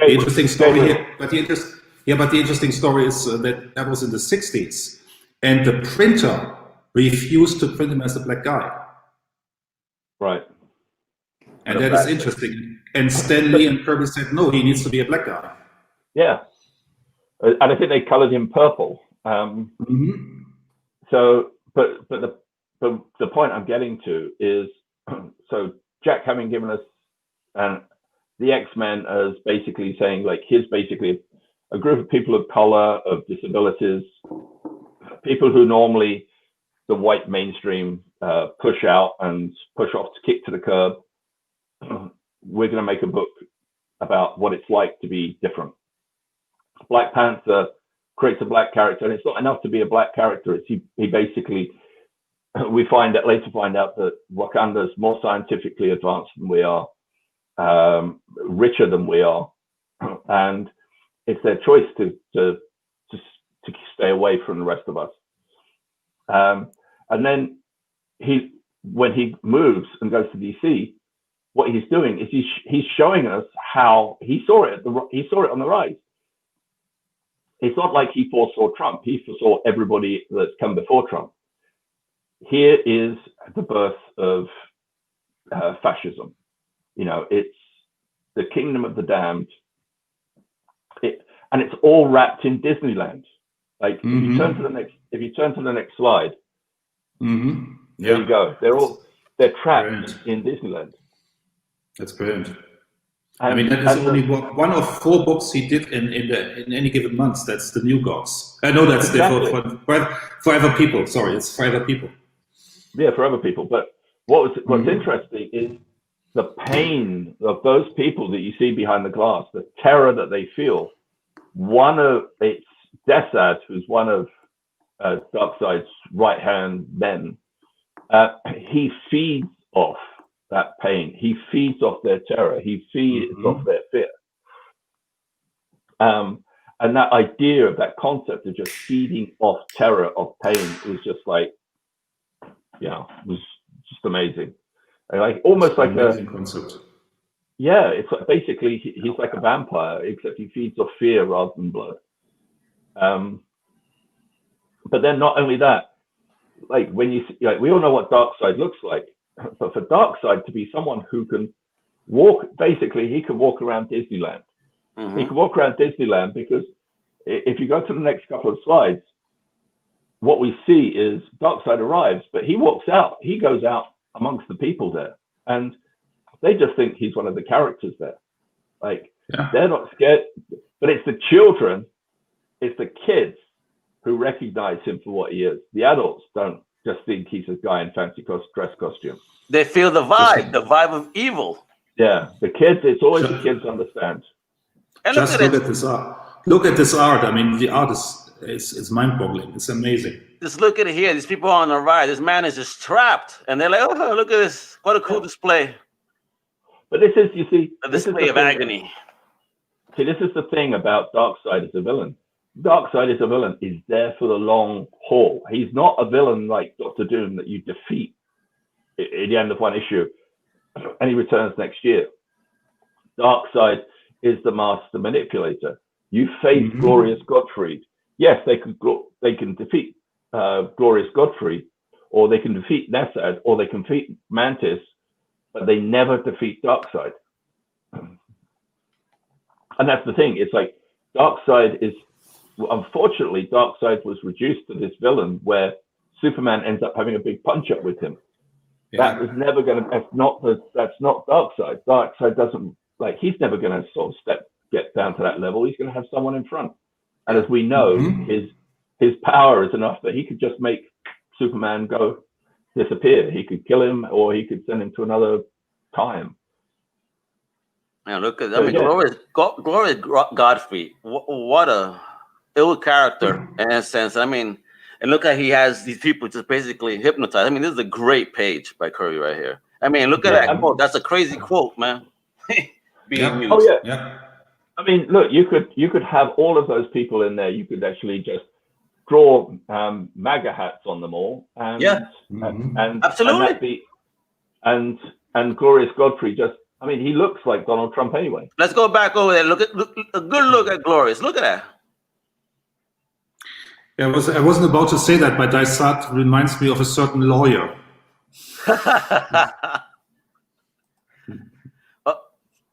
[SPEAKER 2] interesting story here, the interesting story is that was in the 60s, and the printer refused to print him as a black guy.
[SPEAKER 3] Right.
[SPEAKER 2] And that is interesting. And Stan Lee and Kirby said, no, he needs to be a black guy.
[SPEAKER 3] Yeah. And I think they colored him purple. So, but the point I'm getting to is, so Jack having given us the X-Men as basically saying, like, here's basically a group of people of color, of disabilities, people who normally the white mainstream push out and push off to kick to the curb. We're going to make a book about what it's like to be different. Black Panther creates a black character, and it's not enough to be a black character. It's he basically, we later find out that Wakanda's more scientifically advanced than we are, richer than we are, and it's their choice to stay away from the rest of us. And then when he moves and goes to DC, what he's doing is he's showing us how he saw it. He saw it on the rise. It's not like he foresaw Trump. He foresaw everybody that's come before Trump. Here is the birth of fascism. You know, it's the kingdom of the damned. And it's all wrapped in Disneyland. Like if you turn to the next slide, there you go. They're trapped in Disneyland.
[SPEAKER 2] That's brilliant. I mean, that is only one of 4 books he did in any given month. That's the New Gods. I know that's Forever People. Sorry, it's Forever People.
[SPEAKER 3] Yeah, Forever People. But what's interesting is the pain of those people that you see behind the glass, the terror that they feel. It's Desad, who's one of Darkseid's right-hand men. He feeds off that pain. He feeds off their terror. He feeds off their fear. And that idea of that concept of just feeding off terror, of pain, is just like, it was just amazing. Like almost like
[SPEAKER 2] amazing concept.
[SPEAKER 3] Yeah, it's like basically he's like a vampire, except he feeds off fear rather than blood. But then not only that, like when you we all know what Darkseid looks like. But for Darkseid to be someone who can walk, basically, he can walk around Disneyland. He can walk around Disneyland because if you go to the next couple of slides, what we see is Darkseid arrives, but he walks out. He goes out amongst the people there, and they just think he's one of the characters there. Like they're not scared, but it's the children, it's the kids who recognize him for what he is. The adults don't just think he's a guy in fancy dress costume.
[SPEAKER 1] They feel the vibe of evil.
[SPEAKER 3] Yeah, the kids, it's always the kids understand.
[SPEAKER 1] And
[SPEAKER 2] just look at this art. Look at this art. I mean, the art is mind-boggling. It's amazing.
[SPEAKER 1] Just look at it here. These people are on the ride. This man is just trapped. And they're like, oh, look at this. What a cool display.
[SPEAKER 3] But this is, you see,
[SPEAKER 1] a display of agony.
[SPEAKER 3] See, this is the thing about Darkseid as a villain. Darkseid as a villain is there for the long haul. He's not a villain like Dr. Doom that you defeat at the end of one issue and he returns next year. Darkseid is the master manipulator. You face Glorious Godfrey. Yes, they can defeat Glorious Godfrey, or they can defeat Nesad, or they can defeat Mantis, but they never defeat Darkseid. And that's the thing. It's like Darkseid is, unfortunately, Darkseid was reduced to this villain where Superman ends up having a big punch up with him. Yeah. That was never going to. That's not Darkseid. Darkseid doesn't he's never going to sort of get down to that level. He's going to have someone in front. And as we know, his power is enough that he could just make Superman go disappear. He could kill him, or he could send him to another time.
[SPEAKER 1] Yeah, look at Glorious Godfrey. What a ill character in a sense. I mean, and look how he has these people just basically hypnotized. I mean, this is a great page by Kirby right here. I mean, look at that quote. That's a crazy quote, man. Being used.
[SPEAKER 3] Oh yeah. I mean, look, you could have all of those people in there. You could actually just draw MAGA hats on them all. And, and
[SPEAKER 1] absolutely.
[SPEAKER 3] And Glorious Godfrey just. I mean, he looks like Donald Trump anyway.
[SPEAKER 1] Let's go back over there. Look, a good look at Glorious. Look at that.
[SPEAKER 2] Yeah, I wasn't about to say that, but Dysart reminds me of a certain lawyer.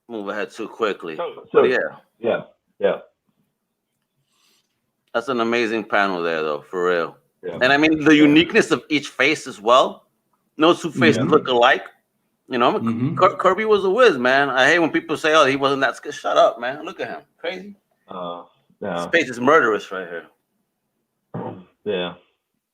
[SPEAKER 1] Move ahead too quickly.
[SPEAKER 3] Yeah.
[SPEAKER 1] That's an amazing panel there, though, for real.
[SPEAKER 3] Yeah.
[SPEAKER 1] And I mean, the uniqueness of each face as well. No two faces look alike. You know, Kirby was a whiz, man. I hate when people say, "Oh, he wasn't that good." Shut up, man. Look at him, crazy. His face is murderous right here.
[SPEAKER 3] Yeah.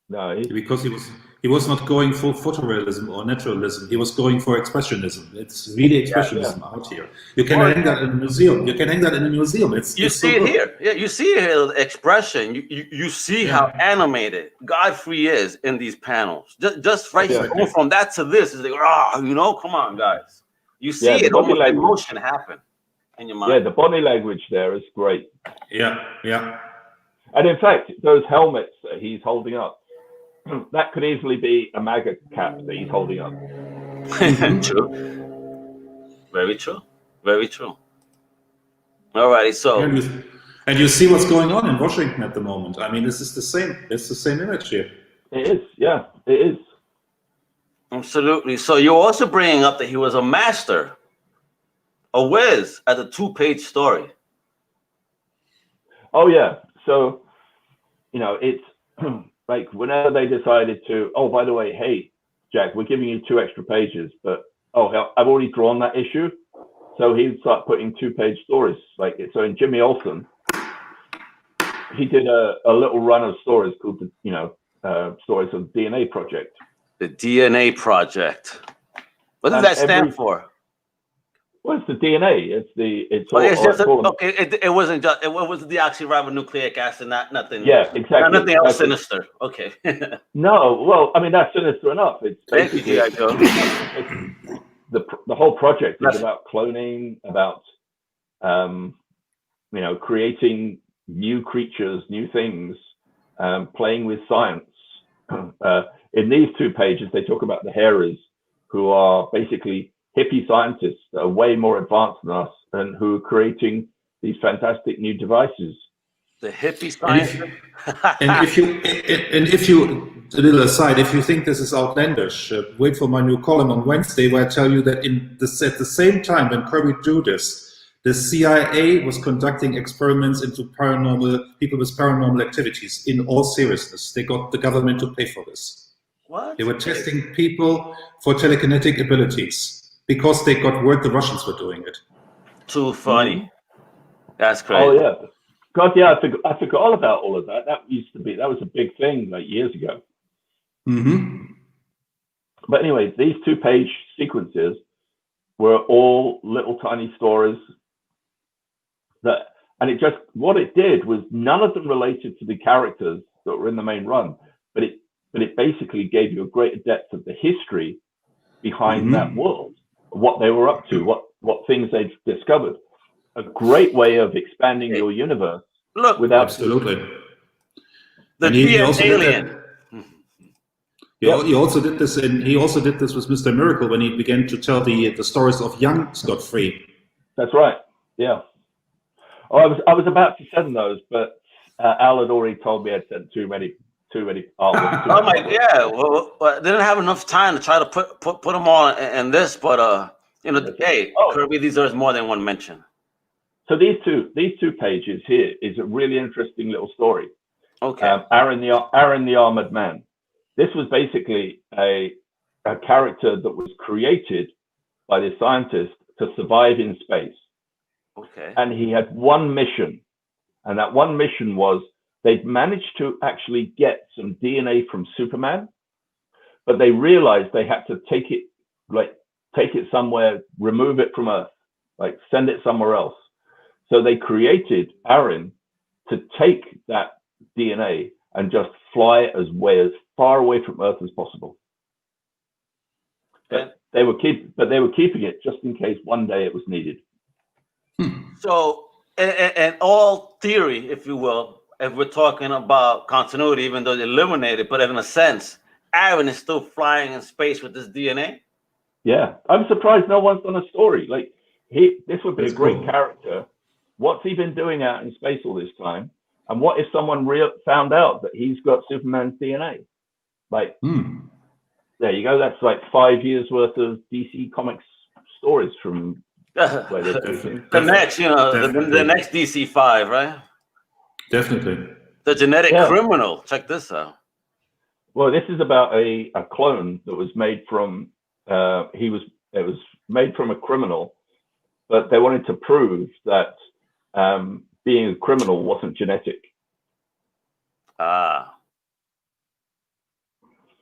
[SPEAKER 3] No,
[SPEAKER 2] because he was not going for photorealism or naturalism. He was going for expressionism. It's really expressionism out here. You can hang that in a museum. You can hang that in a museum.
[SPEAKER 1] You
[SPEAKER 2] it's
[SPEAKER 1] see
[SPEAKER 2] so
[SPEAKER 1] it
[SPEAKER 2] good.
[SPEAKER 1] here. Yeah, you see here the expression. You see how animated Godfrey is in these panels. Just right here, going from that to this is like, come on, guys. You see it almost emotion happen in your mind.
[SPEAKER 3] Yeah, the body language there is great.
[SPEAKER 2] Yeah.
[SPEAKER 3] And in fact, those helmets that he's holding up, that could easily be a MAGA cap that he's holding up.
[SPEAKER 1] True. Very true. Very true. Alrighty, so
[SPEAKER 2] and you see what's going on in Washington at the moment. I mean, this is the same. It's the same image here.
[SPEAKER 3] It is. Yeah, it is.
[SPEAKER 1] Absolutely. So you're also bringing up that he was a master, a whiz at a 2-page story.
[SPEAKER 3] Oh yeah. So, it's like whenever they decided to, oh, by the way, hey, Jack, we're giving you 2 extra pages, but I've already drawn that issue. So he'd start putting 2-page stories. So in Jimmy Olsen, he did a little run of stories called stories of the DNA Project.
[SPEAKER 1] The DNA Project. What does that stand for?
[SPEAKER 3] Well, it's the DNA. It
[SPEAKER 1] wasn't just it wasn't the oxyribonucleic acid, nothing.
[SPEAKER 3] Yeah, exactly.
[SPEAKER 1] Nothing else sinister. Okay.
[SPEAKER 3] No, well, I mean that's sinister enough. It's basically the whole project is about cloning, about creating new creatures, new things, playing with science. In these 2 pages, they talk about the Harers, who are basically hippie scientists that are way more advanced than us and who are creating these fantastic new devices.
[SPEAKER 1] The hippie scientists.
[SPEAKER 2] And if you a little aside, if you think this is outlandish, wait for my new column on Wednesday where I tell you that at the same time when Kirby drew this, the CIA was conducting experiments into people with paranormal activities. In all seriousness, they got the government to pay for this.
[SPEAKER 1] What?
[SPEAKER 2] They were testing people for telekinetic abilities because they got word the Russians were doing it.
[SPEAKER 1] Too funny. That's crazy.
[SPEAKER 3] Oh yeah, God, yeah, I forgot all about all of that. That was a big thing years ago.
[SPEAKER 2] Mm-hmm.
[SPEAKER 3] But anyway, these 2-page sequences were all little tiny stories what it did was none of them related to the characters that were in the main run, but it basically gave you a greater depth of the history behind that world, what they were up to, what things they'd discovered. A great way of expanding your universe.
[SPEAKER 1] Look,
[SPEAKER 3] without
[SPEAKER 2] absolutely.
[SPEAKER 1] The DM alien.
[SPEAKER 2] He also did this, and he also did this with Mr. Miracle when he began to tell the stories of young Scott Free.
[SPEAKER 3] That's right. Yeah. Oh, I was about to send those, but Al had already told me I'd sent too many artworks.
[SPEAKER 1] Well, I didn't have enough time to try to put them all in this, but Kirby, these are more than one mention.
[SPEAKER 3] So these two pages here is a really interesting little story.
[SPEAKER 1] Okay.
[SPEAKER 3] Aaron the Armored Man. This was basically a character that was created by the scientist to survive in space.
[SPEAKER 1] Okay.
[SPEAKER 3] And he had one mission, and that one mission was they'd managed to actually get some DNA from Superman, but they realized they had to take it somewhere, remove it from Earth, send it somewhere else. So they created Aaron to take that DNA and just fly it as far away from Earth as possible. But they were keeping it just in case one day it was needed.
[SPEAKER 1] So, in all theory, if you will, if we're talking about continuity, even though they eliminated, but in a sense, Aaron is still flying in space with this DNA.
[SPEAKER 3] Yeah, I'm surprised no one's done a story. This would be a great character. What's he been doing out in space all this time? And what if someone found out that he's got Superman's DNA? There you go. That's 5 years worth of DC Comics stories from where they're doing.
[SPEAKER 1] The next DC 5, right?
[SPEAKER 2] Definitely.
[SPEAKER 1] The genetic criminal. Check this out.
[SPEAKER 3] Well, this is about a clone that was made from. It was made from a criminal, but they wanted to prove that being a criminal wasn't genetic.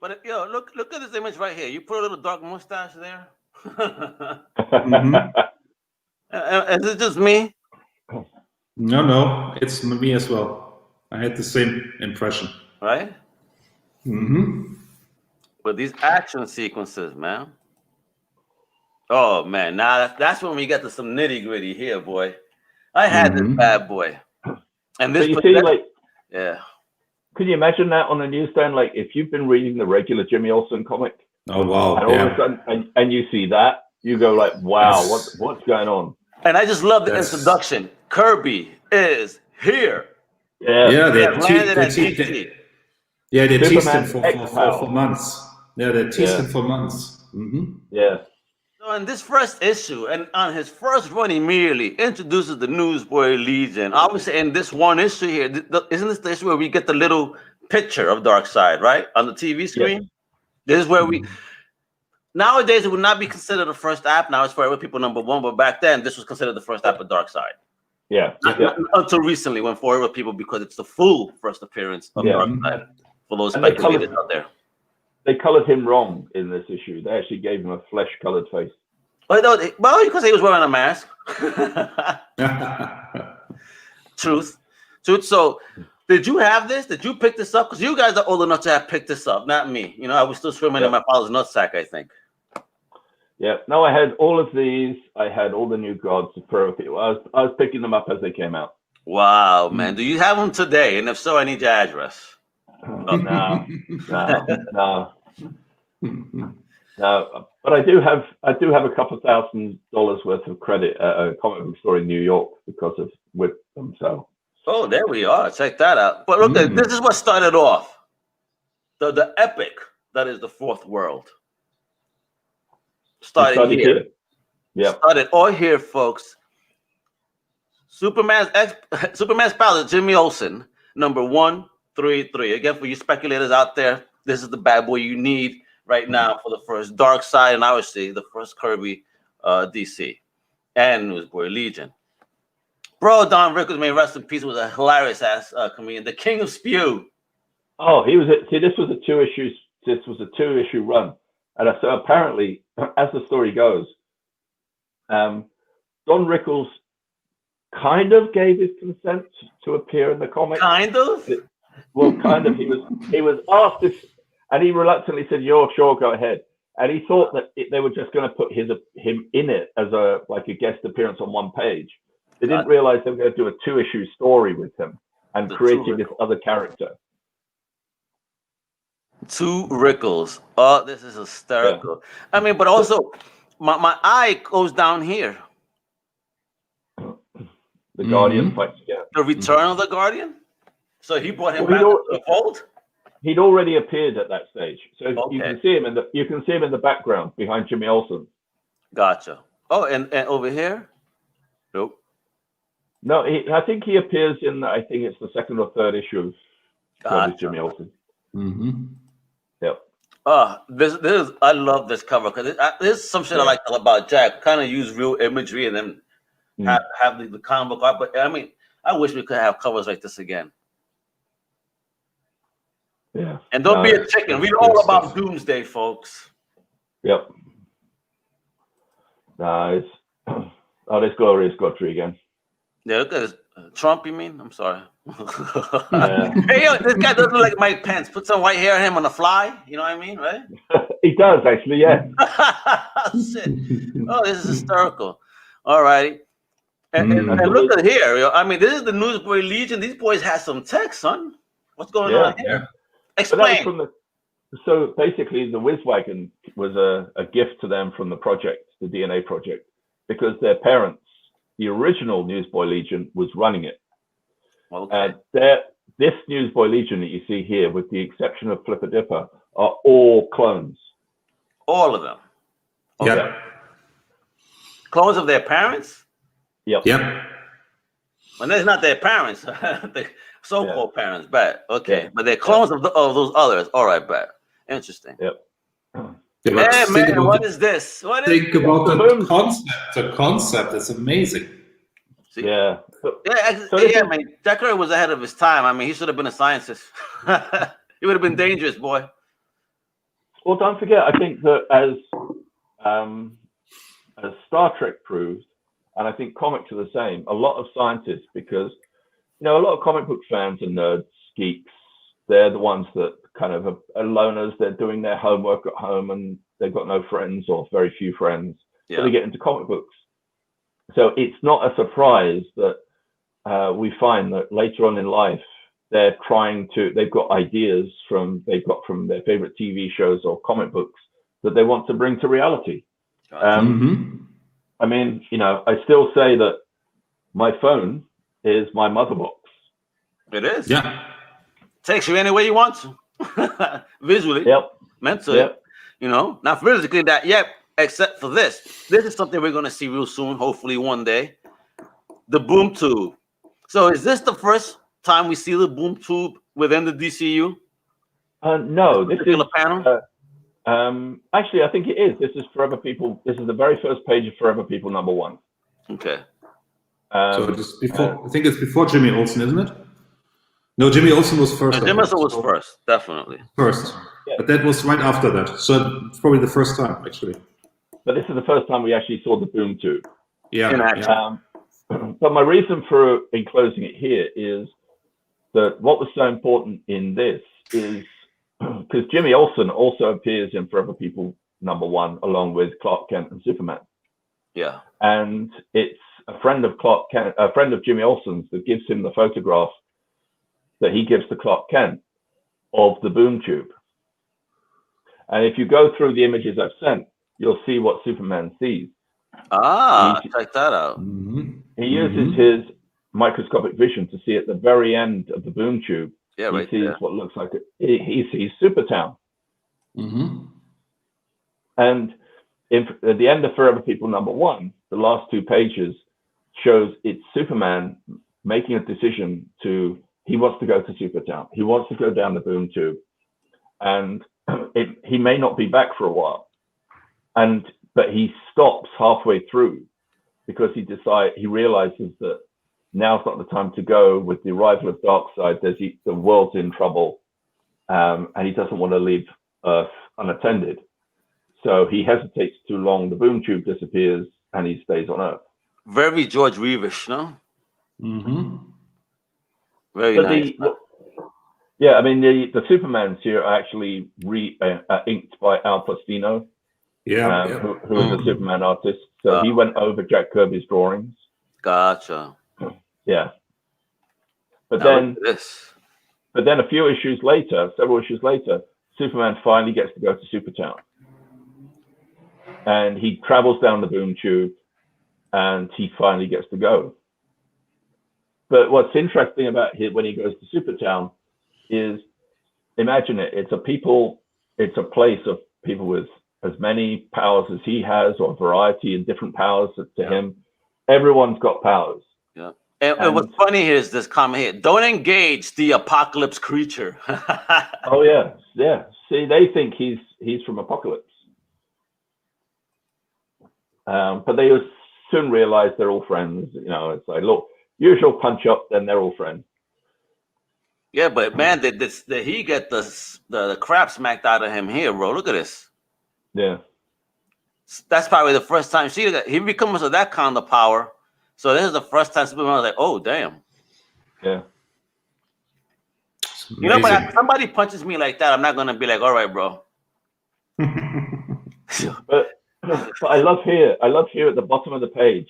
[SPEAKER 1] But look at this image right here. You put a little dark mustache there. Is it just me?
[SPEAKER 2] No, it's me as well. I had the same impression.
[SPEAKER 1] Right?
[SPEAKER 2] Mm-hmm.
[SPEAKER 1] But these action sequences, man. Oh man, now that's when we get to some nitty gritty here, boy. I had this bad boy, and this.
[SPEAKER 3] So you see, like,
[SPEAKER 1] yeah.
[SPEAKER 3] Could you imagine that on the newsstand? Like, if you've been reading the regular Jimmy Olsen comic,
[SPEAKER 2] oh wow,
[SPEAKER 3] and all of a sudden, and you see that, you go like, wow, what's going on?
[SPEAKER 1] And I just love the introduction. Kirby is here.
[SPEAKER 3] Yeah,
[SPEAKER 2] they teased him for months. Yeah, they teased him for months. Mm-hmm.
[SPEAKER 3] Yeah.
[SPEAKER 1] So in this first issue, and on his first run, immediately introduces the Newsboy Legion. Obviously, in this one issue here, isn't this the issue where we get the little picture of Darkseid, right, on the TV screen? Yeah. This is where we. Nowadays, it would not be considered the first app. Now it's Forever People #1, but back then, this was considered the first app of Darkseid.
[SPEAKER 3] Yeah.
[SPEAKER 1] Not until recently, when Forever People, because it's the full first appearance of Darkseid. For those speculators out there.
[SPEAKER 3] They colored him wrong in this issue. They actually gave him a flesh-colored face.
[SPEAKER 1] Well, because he was wearing a mask. Truth. So, did you have this? Did you pick this up? Because you guys are old enough to have picked this up, not me. You know, I was still swimming in my father's nutsack, I think.
[SPEAKER 3] Yeah. No, I had all of these. I had all the new gods of Forever People. I was picking them up as they came out.
[SPEAKER 1] Wow, man. Do you have them today? And if so, I need your address.
[SPEAKER 3] No. But I do have a couple of $1,000 worth of credit at a comic book store in New York because of with them. So.
[SPEAKER 1] Oh, there we are. Check that out. But look, this is what started off the epic that is the Fourth World. Started here.
[SPEAKER 3] Yeah.
[SPEAKER 1] Started all here, folks. Superman's Palace, Jimmy Olsen, number 133. Again, for you speculators out there, this is the bad boy you need right now for the first Darkseid, and obviously the first Kirby DC and Newsboy Legion. Bro, Don Rickles, may rest in peace, was a hilarious ass comedian, the king of spew.
[SPEAKER 3] Oh, he was. This was a two-issue run, and so apparently, as the story goes, Don Rickles kind of gave his consent to appear in the comic.
[SPEAKER 1] Kind of.
[SPEAKER 3] Well, kind of. He was asked this, and he reluctantly said, "You're sure, go ahead." And he thought that they were just going to put him in it as a guest appearance on one page. They didn't realize they were going to do a two-issue story with him and creating this other character.
[SPEAKER 1] Two Rickles. Oh, this is hysterical. Yeah. I mean, but also, my eye goes down here.
[SPEAKER 3] The Guardian fights again.
[SPEAKER 1] The return of the Guardian? So he brought him back to the fold?
[SPEAKER 3] He'd already appeared at that stage. So you can see him in the background behind Jimmy Olsen.
[SPEAKER 1] Gotcha. Oh, and over here? Nope.
[SPEAKER 3] No, I think he appears in, I think it's the second or third issue of Jimmy Olsen.
[SPEAKER 2] Mm-hmm.
[SPEAKER 3] Yep.
[SPEAKER 1] This is, I love this cover because there's some shit I like about Jack. Kind of use real imagery and then have the comic book art. But I mean, I wish we could have covers like this again.
[SPEAKER 3] Yeah.
[SPEAKER 1] And don't be a chicken. Read all about Doomsday, folks.
[SPEAKER 3] Yep. Nice. Oh, this glorious Godfrey again.
[SPEAKER 1] Yeah, look at this. Trump, you mean? I'm sorry. Hey, yo, this guy doesn't look like Mike Pence. Put some white hair on him on the fly. You know what I mean, right?
[SPEAKER 3] He does, actually, yeah.
[SPEAKER 1] Shit. Oh, this is hysterical. All righty. And look at here. Yo. I mean, this is the Newsboy Legion. These boys have some tech, son. What's going on here? Explain.
[SPEAKER 3] So basically, the Whizwagon was a gift to them from the project, the DNA project, because their parents, the original Newsboy Legion, was running it. And this Newsboy Legion that you see here, with the exception of Flipper Dipper, are all clones.
[SPEAKER 1] All of them?
[SPEAKER 2] Okay. Yep.
[SPEAKER 1] Clones of their parents?
[SPEAKER 3] Yep.
[SPEAKER 1] Well, that's not their parents. The so-called parents, bad. Okay. But they're clones of those others. All right, bad. Interesting.
[SPEAKER 3] Yep.
[SPEAKER 1] Hey, man, what is this?
[SPEAKER 2] Think about the concept. The concept is amazing.
[SPEAKER 1] See? Yeah. Man. Jack Kirby was ahead of his time. I mean, he should have been a scientist. He would have been dangerous, boy.
[SPEAKER 3] Well, don't forget, I think that as Star Trek proves, and I think comics are the same, a lot of scientists, because, a lot of comic book fans are nerds, geeks. They're the ones that kind of are loners. They're doing their homework at home and they've got no friends or very few friends.
[SPEAKER 1] Yeah.
[SPEAKER 3] So they get into comic books. So it's not a surprise that we find that later on in life, they've got ideas they've got from their favorite TV shows or comic books that they want to bring to reality. I mean, I still say that my phone is my mother box.
[SPEAKER 1] It is.
[SPEAKER 2] Yeah.
[SPEAKER 1] Takes you anywhere you want to. Visually.
[SPEAKER 3] Yep.
[SPEAKER 1] Mentally.
[SPEAKER 3] Yep.
[SPEAKER 1] Not physically that yet, except for this. This is something we're going to see real soon, hopefully one day. The boom tube. So is this the first time we see the boom tube within the DCU?
[SPEAKER 3] No, this is
[SPEAKER 1] panel.
[SPEAKER 3] Actually, I think it is. This is Forever People. This is the very first page of Forever People #1.
[SPEAKER 1] Okay.
[SPEAKER 2] So it's before. I think it's before Jimmy Olsen, isn't it? No, Jimmy Olsen was first.
[SPEAKER 1] Jimmy Olsen was first, definitely.
[SPEAKER 2] First, but that was right after that. So it's probably the first time, actually.
[SPEAKER 3] But this is the first time we actually saw the boom tube.
[SPEAKER 2] Yeah.
[SPEAKER 3] But my reason for enclosing it here is that what was so important in this is because Jimmy Olsen also appears in Forever People #1 along with Clark Kent and Superman.
[SPEAKER 1] Yeah.
[SPEAKER 3] And it's a friend of Clark Kent, a friend of Jimmy Olsen's, that gives him the photograph that he gives to Clark Kent of the boom tube. And if you go through the images I've sent, you'll see what Superman sees.
[SPEAKER 1] Check that out.
[SPEAKER 3] He uses his microscopic vision to see at the very end of the boom tube.
[SPEAKER 1] Yeah,
[SPEAKER 3] he
[SPEAKER 1] right
[SPEAKER 3] sees
[SPEAKER 1] there.
[SPEAKER 3] what looks like he sees Supertown. And at the end of Forever People #1, the last 2 pages shows it's Superman making a decision he wants to go to Supertown. He wants to go down the boom tube, and he may not be back for a while. But he stops halfway through because he realizes that now's not the time to go. With the arrival of Darkseid, the world's in trouble, and he doesn't want to leave Earth unattended. So he hesitates too long. The boom tube disappears, and he stays on Earth.
[SPEAKER 1] Very George Reevish, no? Very nice.
[SPEAKER 3] I mean, the Supermans here are actually inked by Al Postino, who is a Superman artist. So he went over Jack Kirby's drawings.
[SPEAKER 1] Gotcha.
[SPEAKER 3] Yeah. But
[SPEAKER 1] now
[SPEAKER 3] then a few issues later, several issues later, Superman finally gets to go to Supertown. And he travels down the boom tube and he finally gets to go. But what's interesting about when he goes to Supertown is, imagine it, it's a place of people with as many powers as he has, or a variety of different powers to him. Everyone's got powers.
[SPEAKER 1] Yeah. And what's funny here is this comment here: don't engage the apocalypse creature.
[SPEAKER 3] Oh yeah. See, they think he's from Apocalypse. But they soon realize they're all friends. It's like, look, usual punch up, then they're all friends.
[SPEAKER 1] Yeah, but man, did he get the crap smacked out of him here, bro? Look at this.
[SPEAKER 3] Yeah.
[SPEAKER 1] That's probably the first time he becomes that kind of power. So this is the first time Superman was like, oh damn.
[SPEAKER 3] Yeah.
[SPEAKER 1] But if somebody punches me like that, I'm not gonna be like, all right, bro.
[SPEAKER 3] But I love here at the bottom of the page,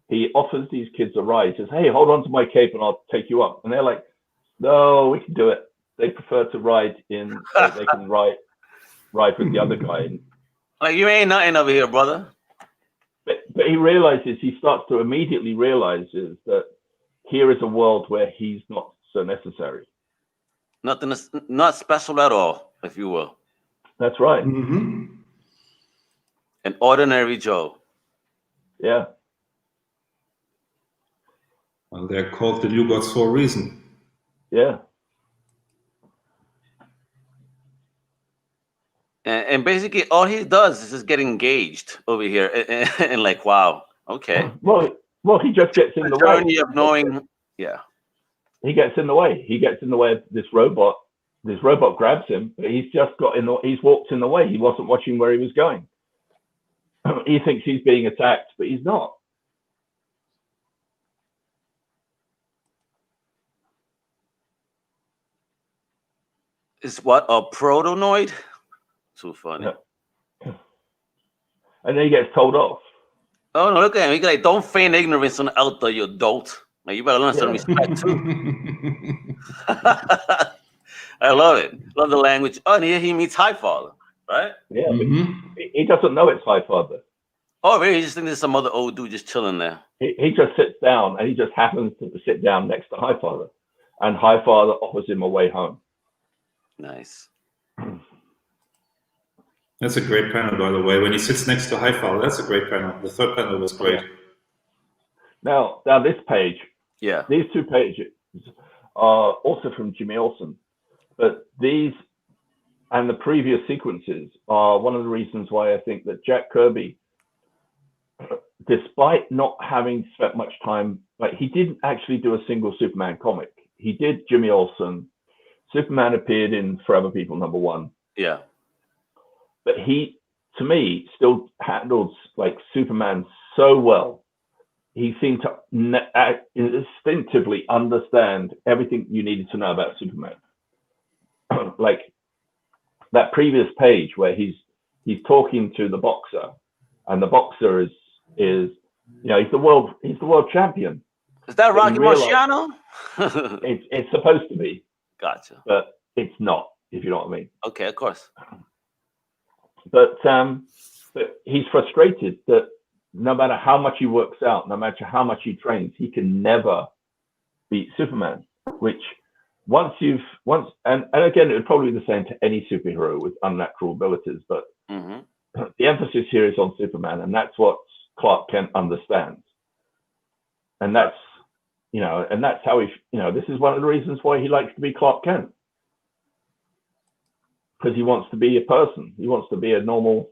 [SPEAKER 3] he offers these kids a ride. He says, hey, hold on to my cape and I'll take you up. And they're like, no, we can do it. They prefer to ride in, they can ride with the other guy.
[SPEAKER 1] Like, you ain't nothing over here, brother.
[SPEAKER 3] But he starts to immediately realizes that here is a world where he's not so necessary.
[SPEAKER 1] Not special at all, if you will.
[SPEAKER 3] That's right.
[SPEAKER 1] An ordinary Joe.
[SPEAKER 3] Yeah.
[SPEAKER 2] Well, they're called the New Gods for a reason.
[SPEAKER 3] Yeah.
[SPEAKER 1] And basically, all he does is just get engaged over here, and like, wow, okay.
[SPEAKER 3] Well, he just gets in the way.
[SPEAKER 1] Journey of knowing, yeah.
[SPEAKER 3] He gets in the way. He gets in the way of this robot this robot grabs him, but he's just he's walked in the way. He wasn't watching where he was going. He thinks he's being attacked, but he's not.
[SPEAKER 1] It's what, a protonoid? Too funny.
[SPEAKER 3] And then he gets told off.
[SPEAKER 1] Oh no, look at him. He's like, don't feign ignorance on out there, you adult. Like, you better learn some respect too. I love it. Love the language. Oh, and here he meets Highfather, right?
[SPEAKER 3] Yeah, he doesn't know it's Highfather.
[SPEAKER 1] Oh, really? He just thinks there's some other old dude just chilling there.
[SPEAKER 3] He just sits down, and he just happens to sit down next to Highfather, and Highfather offers him a way home.
[SPEAKER 1] Nice.
[SPEAKER 2] That's a great panel, by the way. When he sits next to Highfather, that's a great panel. The third panel was great.
[SPEAKER 3] Now this page, these two pages are also from Jimmy Olsen, but these and the previous sequences are one of the reasons why I think that Jack Kirby, despite not having spent much time, like he didn't actually do a single Superman comic. He did Jimmy Olsen. Superman appeared in Forever People #1.
[SPEAKER 1] Yeah.
[SPEAKER 3] But he, to me, still handled like Superman so well. He seemed to instinctively understand everything you needed to know about Superman. Like that previous page where he's talking to the boxer, and the boxer is he's the world champion.
[SPEAKER 1] Is that Rocky Marciano?
[SPEAKER 3] It's supposed to be.
[SPEAKER 1] Gotcha.
[SPEAKER 3] But it's not, if you know what I mean.
[SPEAKER 1] Okay, of course.
[SPEAKER 3] But he's frustrated that no matter how much he works out, no matter how much he trains, he can never beat Superman. Which and again, it would probably be the same to any superhero with unnatural abilities. But the emphasis here is on Superman, and that's what Clark Kent understands. And that's how this is one of the reasons why he likes to be Clark Kent. Because he wants to be a person. He wants to be a normal.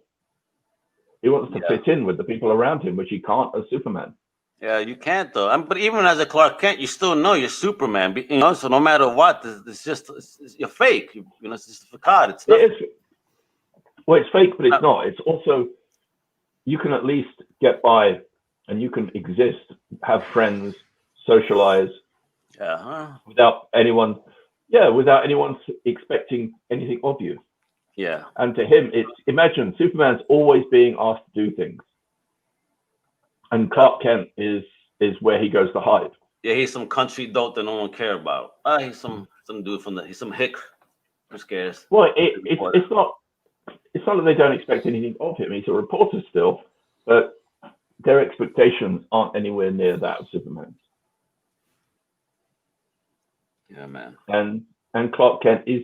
[SPEAKER 3] He wants to fit in with the people around him, which he can't as Superman.
[SPEAKER 1] Yeah, you can't though. But even as a Clark Kent, you still know you're Superman. So no matter what, you're fake. It's just a facade. It's
[SPEAKER 3] fake, but it's not. It's also, you can at least get by, and you can exist, have friends, socialize, without anyone expecting anything of you.
[SPEAKER 1] Yeah.
[SPEAKER 3] And to him, imagine Superman's always being asked to do things, and Clark Kent is where he goes to hide.
[SPEAKER 1] Yeah, he's some country dope that no one care about. He's some dude he's some hick. Who cares?
[SPEAKER 3] Well, it's not that they don't expect anything of him. He's a reporter still, but their expectations aren't anywhere near that of Superman's.
[SPEAKER 1] Yeah, man.
[SPEAKER 3] And Clark Kent is,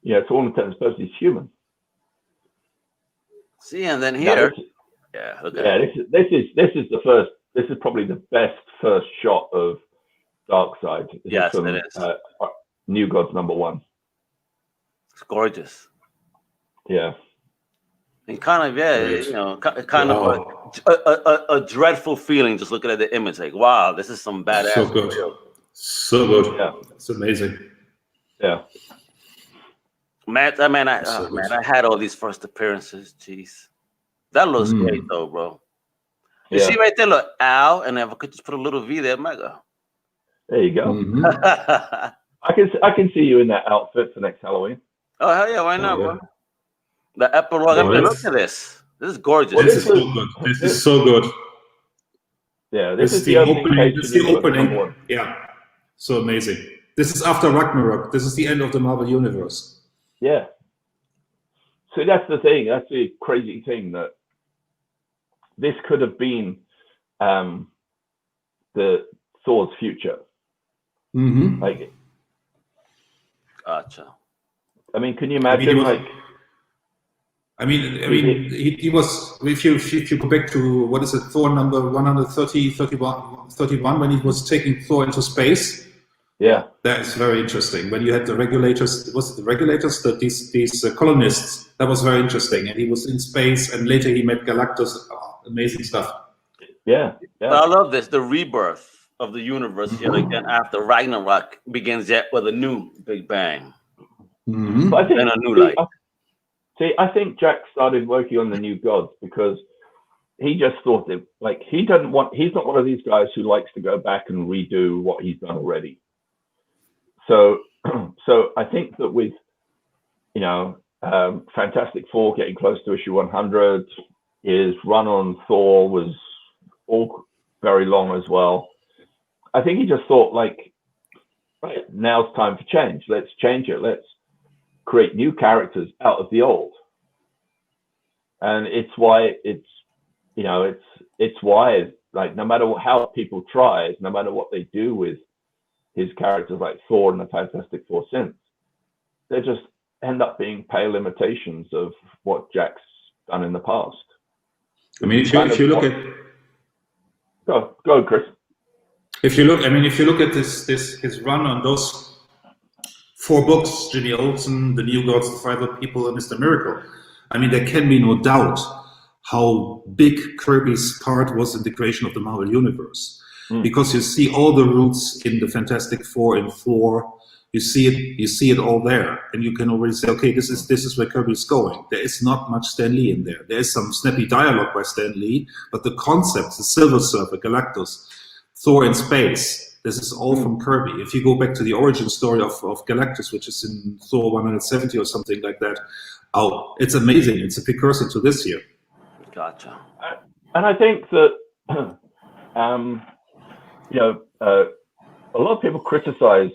[SPEAKER 3] to all intents and purposes, human.
[SPEAKER 1] See, and then here,
[SPEAKER 3] this is probably the best first shot of Darkseid.
[SPEAKER 1] Yes, it is.
[SPEAKER 3] New Gods #1.
[SPEAKER 1] It's gorgeous.
[SPEAKER 3] Yeah.
[SPEAKER 1] And kind of a dreadful feeling just looking at the image. Like, wow, this is some badass.
[SPEAKER 2] So good. So good.
[SPEAKER 3] Yeah.
[SPEAKER 2] It's amazing.
[SPEAKER 3] Yeah.
[SPEAKER 1] I had all these first appearances. Jeez. That looks great though, bro. You see right there, look, Al, and if I could just put a little V there, mega.
[SPEAKER 3] There you go. I can see you in that outfit for next Halloween.
[SPEAKER 1] Oh hell yeah, why not, bro? The epilogue. Look at this. This is gorgeous.
[SPEAKER 2] This is so good. This is so good.
[SPEAKER 3] Yeah, this is the opening.
[SPEAKER 2] This is the opening. Yeah. So amazing. This is after Ragnarok. This is the end of the Marvel Universe.
[SPEAKER 3] Yeah. So that's the thing. That's the crazy thing, that this could have been the Thor's future. Like,
[SPEAKER 1] gotcha.
[SPEAKER 3] I mean, can you imagine?
[SPEAKER 2] He was. If you go back to what is it, Thor number 131, when he was taking Thor into space.
[SPEAKER 3] Yeah,
[SPEAKER 2] that is very interesting. When you had the regulators, these colonists, that was very interesting. And he was in space, and later he met Galactus. Oh, amazing stuff.
[SPEAKER 3] Yeah.
[SPEAKER 1] But I love this. The rebirth of the universe here again after Ragnarok begins yet with a new Big Bang.
[SPEAKER 3] But I think,
[SPEAKER 1] in a new light.
[SPEAKER 3] I think Jack started working on the New Gods because he just thought that, like, he's not one of these guys who likes to go back and redo what he's done already. So I think that with, Fantastic Four getting close to issue 100, his run on Thor was all very long as well. I think he just thought, like, right, now's time for change. Let's change it. Let's create new characters out of the old. And it's why like, no matter how people try, no matter what they do with his characters like Thor and the Fantastic Four since, they just end up being pale imitations of what Jack's done in the past.
[SPEAKER 2] I mean, if you look at,
[SPEAKER 3] go, Chris.
[SPEAKER 2] If you look at his run on those 4 books, Jimmy Olsen, The New Gods, The Five Up People, and Mr. Miracle, I mean, there can be no doubt how big Kirby's part was in the creation of the Marvel Universe. Because you see all the roots in the Fantastic Four and Thor, you see it all there, and you can already say, okay, this is where Kirby's going. There is not much Stan Lee in there. There is some snappy dialogue by Stan Lee, but the concepts, the Silver Surfer, Galactus, Thor in space, this is all from Kirby. If you go back to the origin story of Galactus, which is in Thor 170 or something like that, it's amazing. It's a precursor to this here.
[SPEAKER 1] Gotcha.
[SPEAKER 3] And I think that a lot of people criticize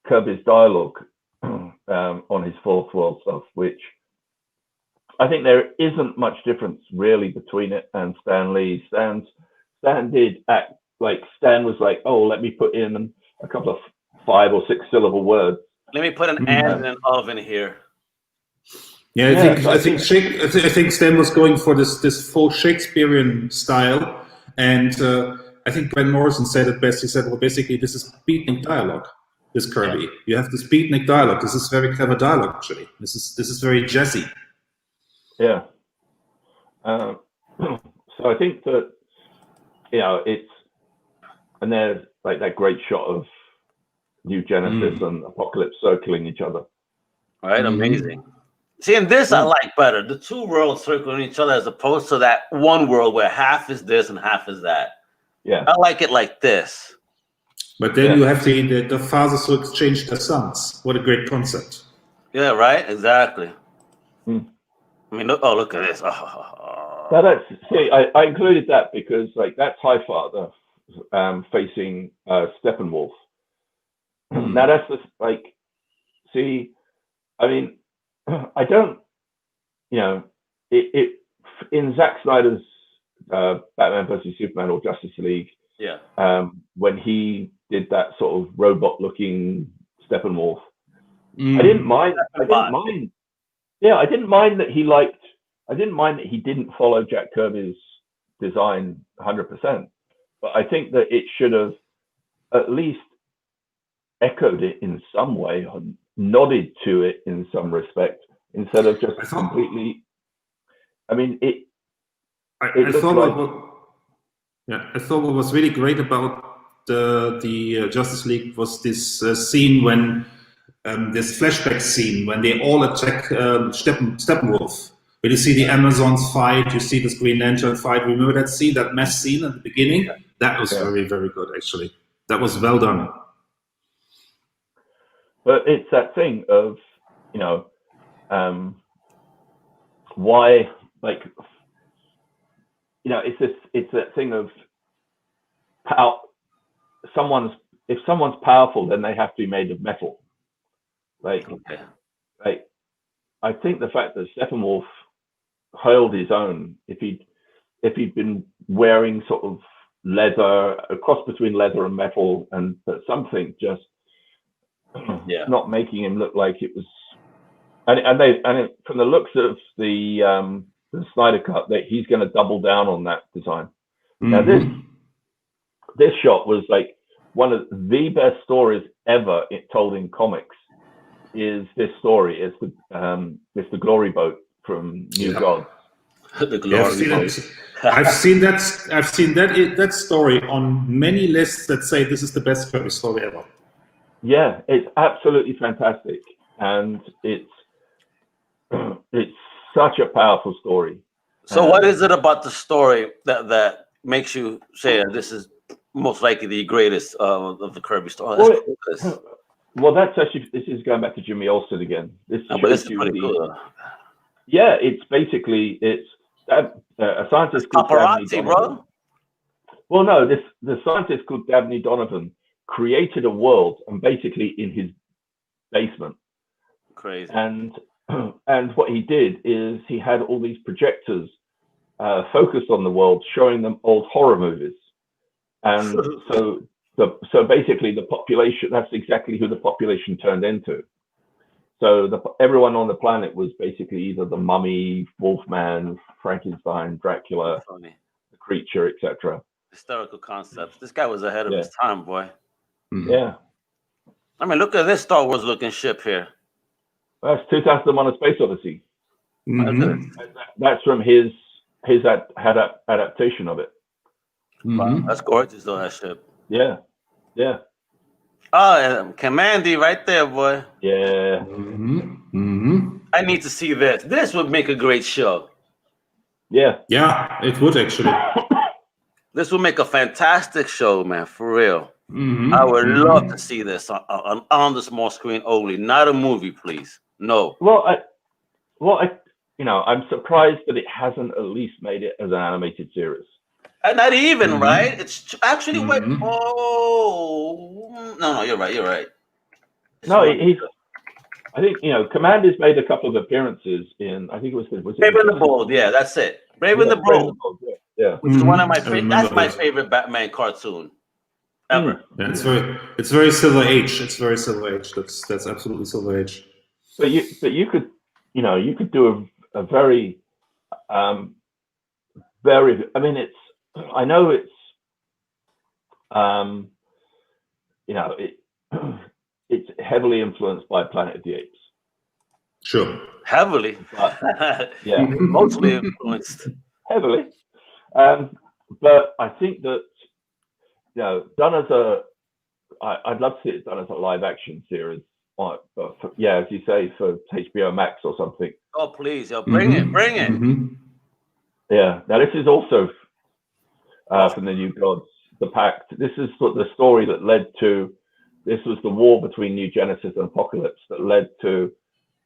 [SPEAKER 3] Kirby's dialogue on his Fourth World stuff, which I think there isn't much difference really between it and Stan Lee. Stan did act like Stan was like, oh, let me put in a couple of 5 or 6 syllable words.
[SPEAKER 1] Let me put an and and an of in here.
[SPEAKER 2] Yeah, I think Stan was going for this full Shakespearean style, and I think Grant Morrison said it best. He said, well, basically, this is beatnik dialogue. This Kirby, you have this beatnik dialogue. This is very clever dialogue, actually. This is very jazzy.
[SPEAKER 3] Yeah. So I think that it's, and there's like that great shot of New Genesis and Apocalypse circling each other.
[SPEAKER 1] All right, amazing. See, in this I like better. The 2 worlds circling each other as opposed to that one world where half is this and half is that.
[SPEAKER 3] Yeah.
[SPEAKER 1] I like it like this.
[SPEAKER 2] But then you have the fathers who exchange their sons. What a great concept.
[SPEAKER 1] Yeah, right? Exactly. I mean, look at this.
[SPEAKER 3] Now I included that because, like, that's Highfather facing Steppenwolf. Now that's just like, see, I mean, I don't, it in Zack Snyder's Batman vs Superman or Justice League, when he did that sort of robot-looking Steppenwolf, I didn't mind. Yeah, I didn't mind that he didn't follow Jack Kirby's design 100%, but I think that it should have at least echoed it in some way, nodded to it in some respect, instead of just completely. I mean, I
[SPEAKER 2] thought what was really great about the Justice League was this scene when this flashback scene when they all attack Steppenwolf. Where you see the Amazons fight, you see this Green Lantern fight. Remember that scene, that mess scene at the beginning? That was very, very good, actually. That was well done.
[SPEAKER 3] But it's that thing of, why, like, it's that thing of how if someone's powerful, then they have to be made of metal. Like I think the fact that Steppenwolf held his own, if he'd been wearing sort of leather, a cross between leather and metal, but something just not making him look like it was, and from the looks of the Snyder Cut, that he's going to double down on that design. Now this shot was like one of the best stories ever told in comics. Is this story? It's the Glory Boat from New Gods.
[SPEAKER 1] The Glory Boat.
[SPEAKER 2] I've seen that story on many lists that say this is the best Kirby story ever.
[SPEAKER 3] Yeah, it's absolutely fantastic, and it's such a powerful story.
[SPEAKER 1] So, what is it about the story that makes you say this is most likely the greatest of the Kirby story?
[SPEAKER 3] Well, that's actually, this is going back to Jimmy Olsen again. This
[SPEAKER 1] is pretty cool.
[SPEAKER 3] Yeah, it's basically a scientist called
[SPEAKER 1] paparazzi, bro.
[SPEAKER 3] Well, no, the scientist called Dabney Donovan created a world, and basically in his basement.
[SPEAKER 1] Crazy.
[SPEAKER 3] And what he did is he had all these projectors focused on the world, showing them old horror movies. And so basically the population, that's exactly who the population turned into. So everyone on the planet was basically either the Mummy, Wolfman, Frankenstein, Dracula, the Creature, etc.
[SPEAKER 1] Historical concepts. This guy was ahead of his time, boy.
[SPEAKER 3] Yeah.
[SPEAKER 1] I mean, look at this Star Wars looking ship here.
[SPEAKER 3] That's 2001: A Space Odyssey.
[SPEAKER 1] Mm-hmm.
[SPEAKER 3] That's from his adaptation of it.
[SPEAKER 1] Wow, that's gorgeous, though, that ship.
[SPEAKER 3] Yeah. Yeah.
[SPEAKER 1] Oh, and Commandy right there, boy.
[SPEAKER 3] Yeah.
[SPEAKER 1] I need to see this. This would make a great show.
[SPEAKER 3] Yeah.
[SPEAKER 2] Yeah, it would actually.
[SPEAKER 1] This would make a fantastic show, man, for real. I would love to see this on the small screen only, not a movie, please. No.
[SPEAKER 3] Well, I'm surprised that it hasn't at least made it as an animated series.
[SPEAKER 1] Not even, right? It's actually what. Oh, no, you're right.
[SPEAKER 3] No, I think Commander's made a couple of appearances in. I think it was
[SPEAKER 1] Brave and the Bold. Yeah, that's it. Brave and the Bold.
[SPEAKER 3] Yeah,
[SPEAKER 1] which is one of my favorite. That's my favorite Batman cartoon ever.
[SPEAKER 2] Yeah, it's very Silver Age. It's very Silver Age. That's absolutely Silver Age.
[SPEAKER 3] But you could do a very very. I mean, I know it's it's heavily influenced by Planet of the Apes.
[SPEAKER 2] Sure.
[SPEAKER 1] Heavily.
[SPEAKER 3] Yeah.
[SPEAKER 1] Mostly influenced.
[SPEAKER 3] Heavily. But I think that done as I'd love to see it done as a live action series. As you say, for HBO Max or something.
[SPEAKER 1] Oh please, bring it.
[SPEAKER 3] Yeah. Now this is also from the New Gods, the Pact. This is the story that led to. This was the war between New Genesis and Apocalypse that led to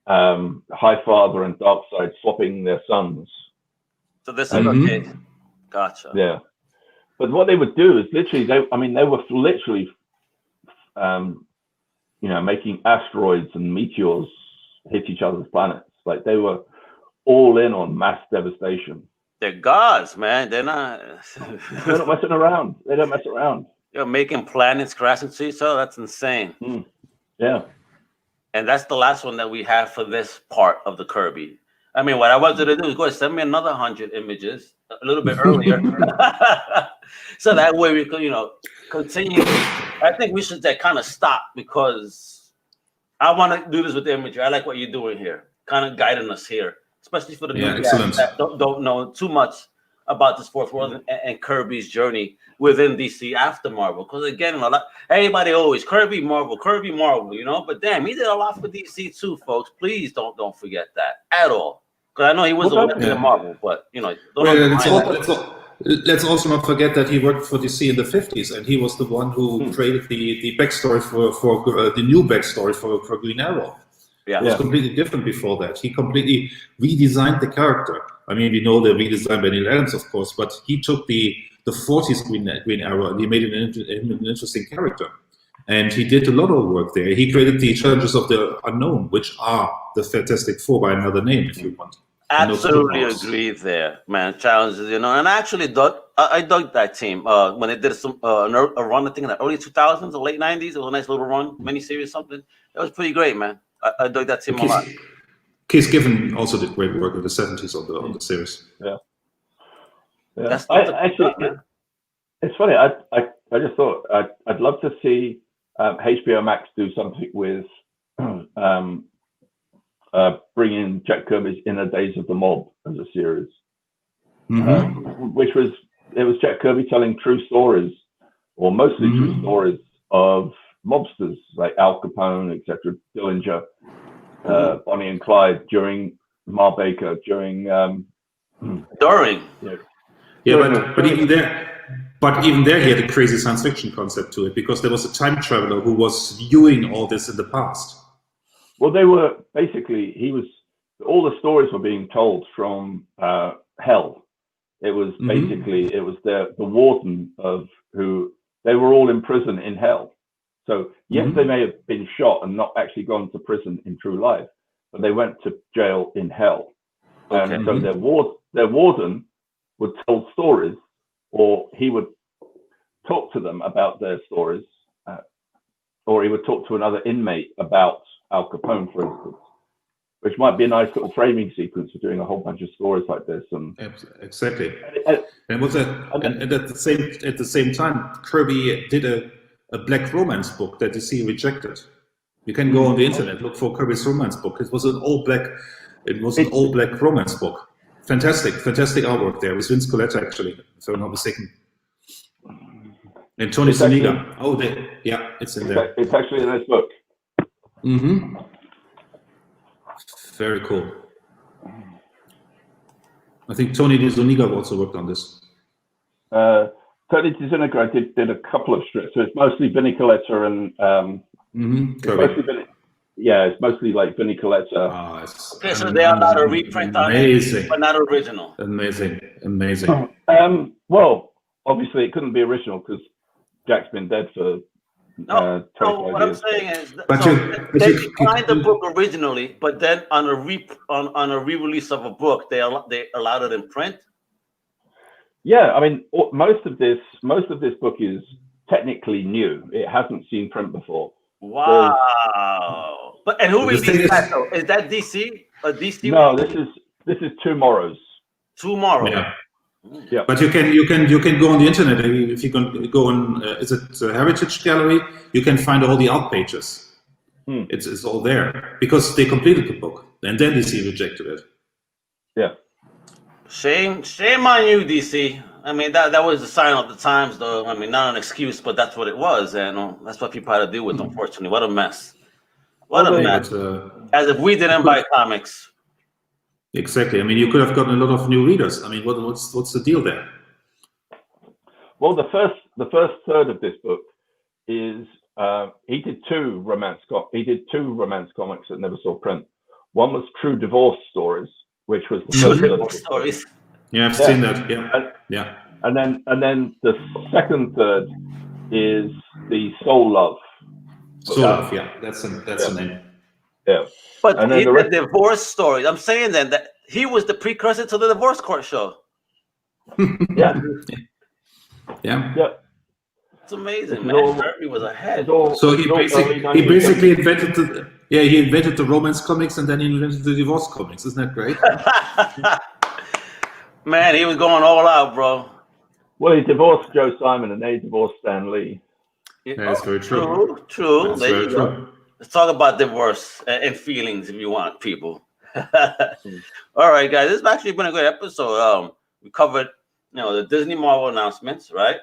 [SPEAKER 3] Highfather and Darkseid swapping their sons.
[SPEAKER 1] So this is okay. Gotcha.
[SPEAKER 3] Yeah, but what they would do is literally, they were literally, making asteroids and meteors hit each other's planets. Like they were all in on mass devastation.
[SPEAKER 1] They're gods, man. They're not.
[SPEAKER 3] They're not messing around. They don't mess around.
[SPEAKER 1] You're making planets crash into each other. That's insane.
[SPEAKER 3] Yeah.
[SPEAKER 1] And that's the last one that we have for this part of the Kirby. I mean, what I wanted to do is go and send me another 100 images a little bit earlier, so that way we could, continue. I think we should kind of stop because I want to do this with the imagery. I like what you're doing here, kind of guiding us here, especially for the new guys that don't know too much about this fourth world and Kirby's journey within DC after Marvel. Because again, everybody always Kirby, Marvel, but damn, he did a lot for DC too, folks. Please don't forget that at all. Because I know he was a legend in Marvel, but
[SPEAKER 2] let's also not forget that he worked for DC in the 50s, and he was the one who created the backstory for the new backstory for Green Arrow.
[SPEAKER 1] Yeah.
[SPEAKER 2] It was completely different before that. He completely redesigned the character. I mean, we know the redesign by Neil Adams, of course, but he took the 40s Green Arrow and he made him an interesting character. And he did a lot of work there. He created the Challenges of the Unknown, which are the Fantastic Four by another name, if you want.
[SPEAKER 1] Absolutely agree there, man. Challenges, and I actually dug that team when they did a run, I think in the early 2000s or late 90s. It was a nice little run, miniseries, something. It was pretty great, man. I dug that team a lot.
[SPEAKER 2] Keith Giffen also did great work in the 70s on the series.
[SPEAKER 3] Yeah. It's funny. I just thought I'd love to see HBO Max do something with bringing Jack Kirby's Inner Days of the Mob as a series, which was Jack Kirby telling true stories, or mostly true stories of mobsters like Al Capone, etc., Dillinger, Bonnie and Clyde, during Mar Baker, during
[SPEAKER 2] but even there he had a crazy science fiction concept to it, because there was a time traveler who was viewing all this in the past.
[SPEAKER 3] Well, they were basically, all the stories were being told from hell. It was basically, it was the warden of who, they were all in prison in hell. So yes, they may have been shot and not actually gone to prison in true life, but they went to jail in hell. And so their warden would tell stories, or he would talk to them about their stories, or he would talk to another inmate about Al Capone, for instance, which might be a nice little framing sequence for doing a whole bunch of stories like this. And
[SPEAKER 2] exactly. And at the same time, Kirby did a black romance book that DC rejected. You can go on the internet, look for Kirby's romance book. It was an all black romance book. Fantastic artwork there. It was Vince Coletta, actually, if I'm not mistaken. And Tony Zuniga. It's in there.
[SPEAKER 3] It's actually in this book.
[SPEAKER 2] Very cool. I think Tony Zuniga also worked on this.
[SPEAKER 3] Tony Zuniga did a couple of strips. So it's mostly Vinnie Coletta and it's mostly like Vinnie Coletta.
[SPEAKER 1] Okay, so they are not a reprint on it, but not original.
[SPEAKER 2] Amazing.
[SPEAKER 3] Well, obviously it couldn't be original because Jack's been dead for 25
[SPEAKER 1] what
[SPEAKER 3] years.
[SPEAKER 1] I'm saying is, they declined the book originally, but then on a re-release of a book, they allowed it in print.
[SPEAKER 3] Yeah, I mean, most of this book is technically new. It hasn't seen print before.
[SPEAKER 1] Wow! And who released that though? Is that DC? A DC?
[SPEAKER 3] No, this is Tomorrow's.
[SPEAKER 1] Tomorrow.
[SPEAKER 3] Yeah.
[SPEAKER 2] But you can go on the internet. If you can go on, is it Heritage Gallery? You can find all the art pages. It's all there because they completed the book and then DC rejected it.
[SPEAKER 3] Yeah.
[SPEAKER 1] Shame on you, DC. I mean, that was the sign of the times, though. I mean, not an excuse, but that's what it was, and that's what people had to deal with. Unfortunately, what a mess! What a mess! As if we didn't buy comics.
[SPEAKER 2] Exactly. I mean, you could have gotten a lot of new readers. I mean, what's the deal there?
[SPEAKER 3] Well, the first third of this book is he did two romance comics that never saw print. One was True Divorce Stories, which was the
[SPEAKER 1] True Divorce Stories.
[SPEAKER 2] Yeah, I've seen that. Yeah.
[SPEAKER 3] And then the second third is the Soul Love.
[SPEAKER 2] Soul Love, yeah. That's the name.
[SPEAKER 3] Yeah.
[SPEAKER 1] But he did divorce stories. I'm saying then that he was the precursor to the Divorce Court show.
[SPEAKER 3] Yeah.
[SPEAKER 1] It's amazing, man. Kirby was ahead.
[SPEAKER 2] So he basically invented the romance comics and then he invented the divorce comics. Isn't that great?
[SPEAKER 1] Man, he was going all out, bro.
[SPEAKER 3] Well, he divorced Joe Simon and they divorced Stan Lee.
[SPEAKER 2] That's very true.
[SPEAKER 1] True.
[SPEAKER 2] That's
[SPEAKER 1] there
[SPEAKER 2] very
[SPEAKER 1] you go.
[SPEAKER 2] true.
[SPEAKER 1] Let's talk about divorce and feelings if you want, people. All right, guys. This has actually been a good episode. We covered, the Disney Marvel announcements, right?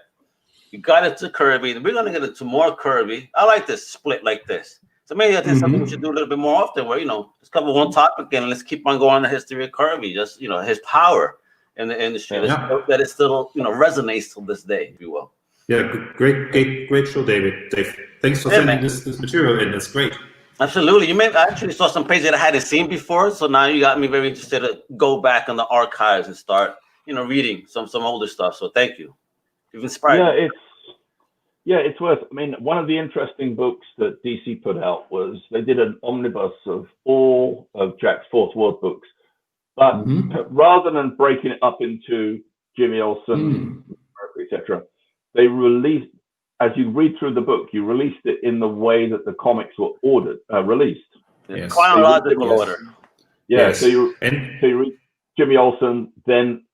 [SPEAKER 1] We got into Kirby. We're gonna get into more Kirby. I like this split like this. So maybe I think something we should do a little bit more often, where let's cover one topic and let's keep on going the history of Kirby. Just his power in the industry. That it still resonates to this day, if you will.
[SPEAKER 2] Yeah, great show, David. Thanks for sending this material in. That's great.
[SPEAKER 1] Absolutely. I actually saw some pages that I hadn't seen before, so now you got me very interested to go back in the archives and start, reading some older stuff. So thank you. You've inspired me.
[SPEAKER 3] It's worth. I mean, one of the interesting books that DC put out was they did an omnibus of all of Jack's Fourth Ward books, but rather than breaking it up into Jimmy Olsen, etc., they released. As you read through the book, you released it in the way that the comics were released.
[SPEAKER 1] Yes. Chronological order.
[SPEAKER 3] Yeah.
[SPEAKER 2] Yes.
[SPEAKER 3] So you read Jimmy Olsen, then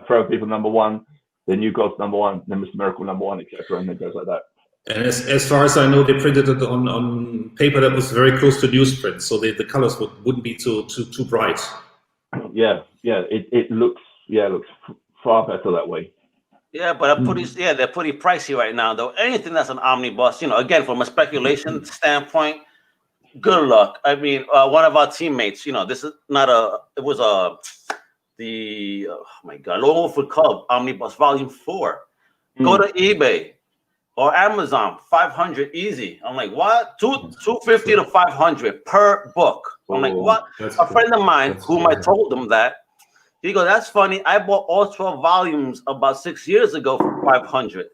[SPEAKER 3] Forever People #1, then New Gods #1, then Mr. Miracle #1, etc., and it goes like that.
[SPEAKER 2] And as far as I know, they printed it on paper that was very close to newsprint, so the colors wouldn't be too bright.
[SPEAKER 3] Yeah. It looks far better that way.
[SPEAKER 1] Yeah, but they're pretty pricey right now, though. Anything that's an omnibus, again, from a speculation standpoint, good luck. I mean, one of our teammates, this is not oh my God, Lone Wolf Cub Omnibus Volume 4. Go to eBay or Amazon, 500 easy. I'm like, what? 250 to 500 per book. I'm like, what? A friend of mine, whom I told him that, he goes, that's funny. I bought all 12 volumes about 6 years ago for 500.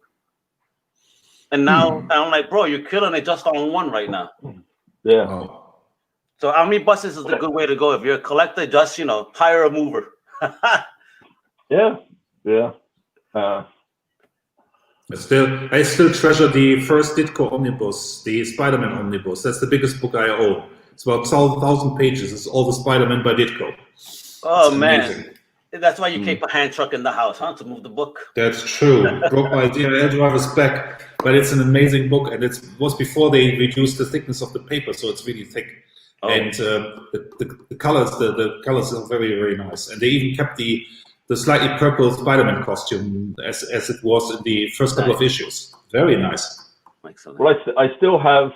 [SPEAKER 1] And now I'm like, bro, you're killing it just on one right now.
[SPEAKER 3] Yeah.
[SPEAKER 1] So omnibuses is the good way to go. If you're a collector, just, hire a mover.
[SPEAKER 3] Yeah.
[SPEAKER 2] I still treasure the first Ditko omnibus, the Spider-Man omnibus. That's the biggest book I own. It's about 1,000 pages. It's all the Spider-Man by Ditko.
[SPEAKER 1] Oh, man. That's why you keep a hand truck in the house, huh? To move the book.
[SPEAKER 2] That's true. Broke my DRL driver's back, but it's an amazing book, and it was before they reduced the thickness of the paper, so it's really thick. And the colors are very, very nice. And they even kept the slightly purple Spider-Man costume as it was in the first couple of issues. Very nice.
[SPEAKER 1] Excellent.
[SPEAKER 3] Well, I still have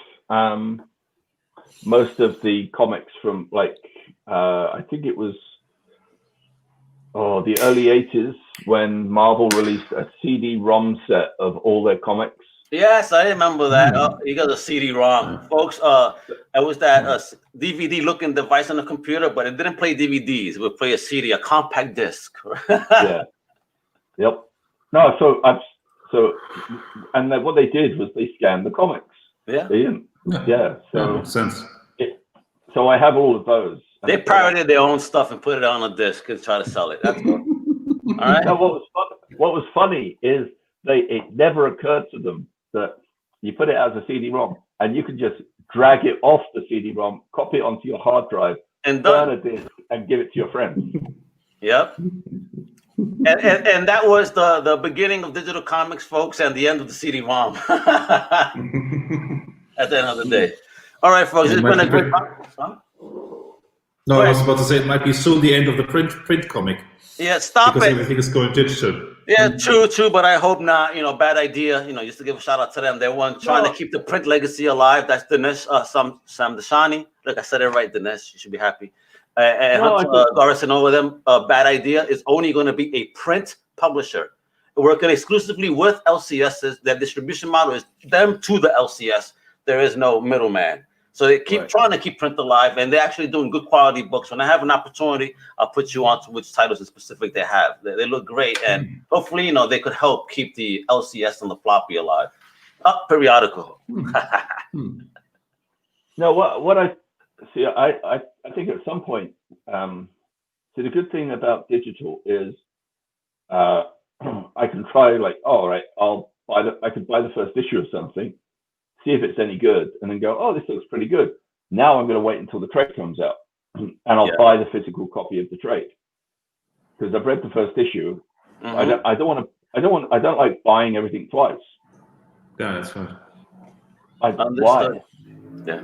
[SPEAKER 3] most of the comics from I think it was the early 80s when Marvel released a CD-ROM set of all their comics.
[SPEAKER 1] Yes, I remember that. You got a CD-ROM, folks. It was that DVD-looking device on the computer, but it didn't play DVDs. It would play a CD, a compact disc.
[SPEAKER 3] Yeah. Yep. No, and then what they did was they scanned the comics.
[SPEAKER 1] Yeah.
[SPEAKER 3] They didn't. Yeah. So
[SPEAKER 2] makes sense.
[SPEAKER 3] So I have all of those.
[SPEAKER 1] They pirated their own stuff and put it on a disc and try to sell it. That's cool. All right.
[SPEAKER 3] Now, what was funny is it never occurred to them that you put it as a CD-ROM and you can just drag it off the CD-ROM, copy it onto your hard drive, and burn a disc and give it to your friends.
[SPEAKER 1] Yep. And that was the beginning of digital comics, folks, and the end of the CD-ROM. At the end of the day. All right, folks. It's been a great time.
[SPEAKER 2] No, I was about to say it might be soon the end of the print comic.
[SPEAKER 1] Yeah, stop
[SPEAKER 2] because
[SPEAKER 1] it.
[SPEAKER 2] Everything is going digital.
[SPEAKER 1] Yeah, true, but I hope not. Bad idea. Just to give a shout out to them. They're trying to keep the print legacy alive. That's Dinesh, Sam Dashani. Look, I said it right, Dinesh. You should be happy. And Garrison over them. Bad idea. It's only going to be a print publisher. Working exclusively with LCSs. Their distribution model is them to the LCS. There is no middleman. So they keep trying to keep print alive, and they're actually doing good quality books. When I have an opportunity, I'll put you on to which titles in specific they have. They look great, and hopefully, they could help keep the LCS and the floppy alive. Periodical.
[SPEAKER 3] No, what I see, I think at some point, the good thing about digital is I can try I could buy the first issue of something, see if it's any good, and then go, oh, this looks pretty good. Now I'm going to wait until the trade comes out, and I'll buy the physical copy of the trade because I've read the first issue. Mm-hmm. I don't like buying everything twice.
[SPEAKER 2] Yeah, that's fine.
[SPEAKER 3] Why?
[SPEAKER 1] Yeah.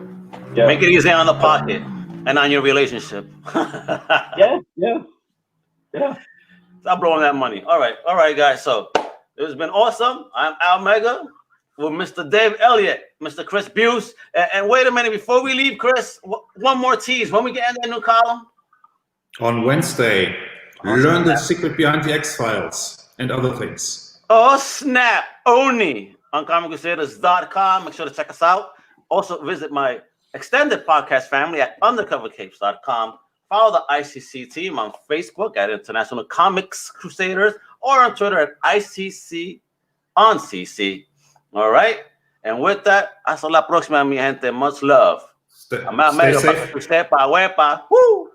[SPEAKER 1] Make it easy on the pocket and on your relationship.
[SPEAKER 3] Yeah.
[SPEAKER 1] Stop blowing that money. All right, guys. So it has been awesome. I'm Al Mega with Mr. Dave Elliott, Mr. Chris Buse. And wait a minute, before we leave, Chris, one more tease. When we get in that new column?
[SPEAKER 2] On Wednesday, learn the secret behind the X-Files and other things.
[SPEAKER 1] Oh, snap. Only on ComicCrusaders.com. Make sure to check us out. Also, visit my extended podcast family at undercovercapes.com. Follow the ICC team on Facebook at International Comics Crusaders or on Twitter at ICC on CC. All right. And with that, hasta la próxima, mi gente. Much love.
[SPEAKER 2] Stay safe.
[SPEAKER 1] Woo!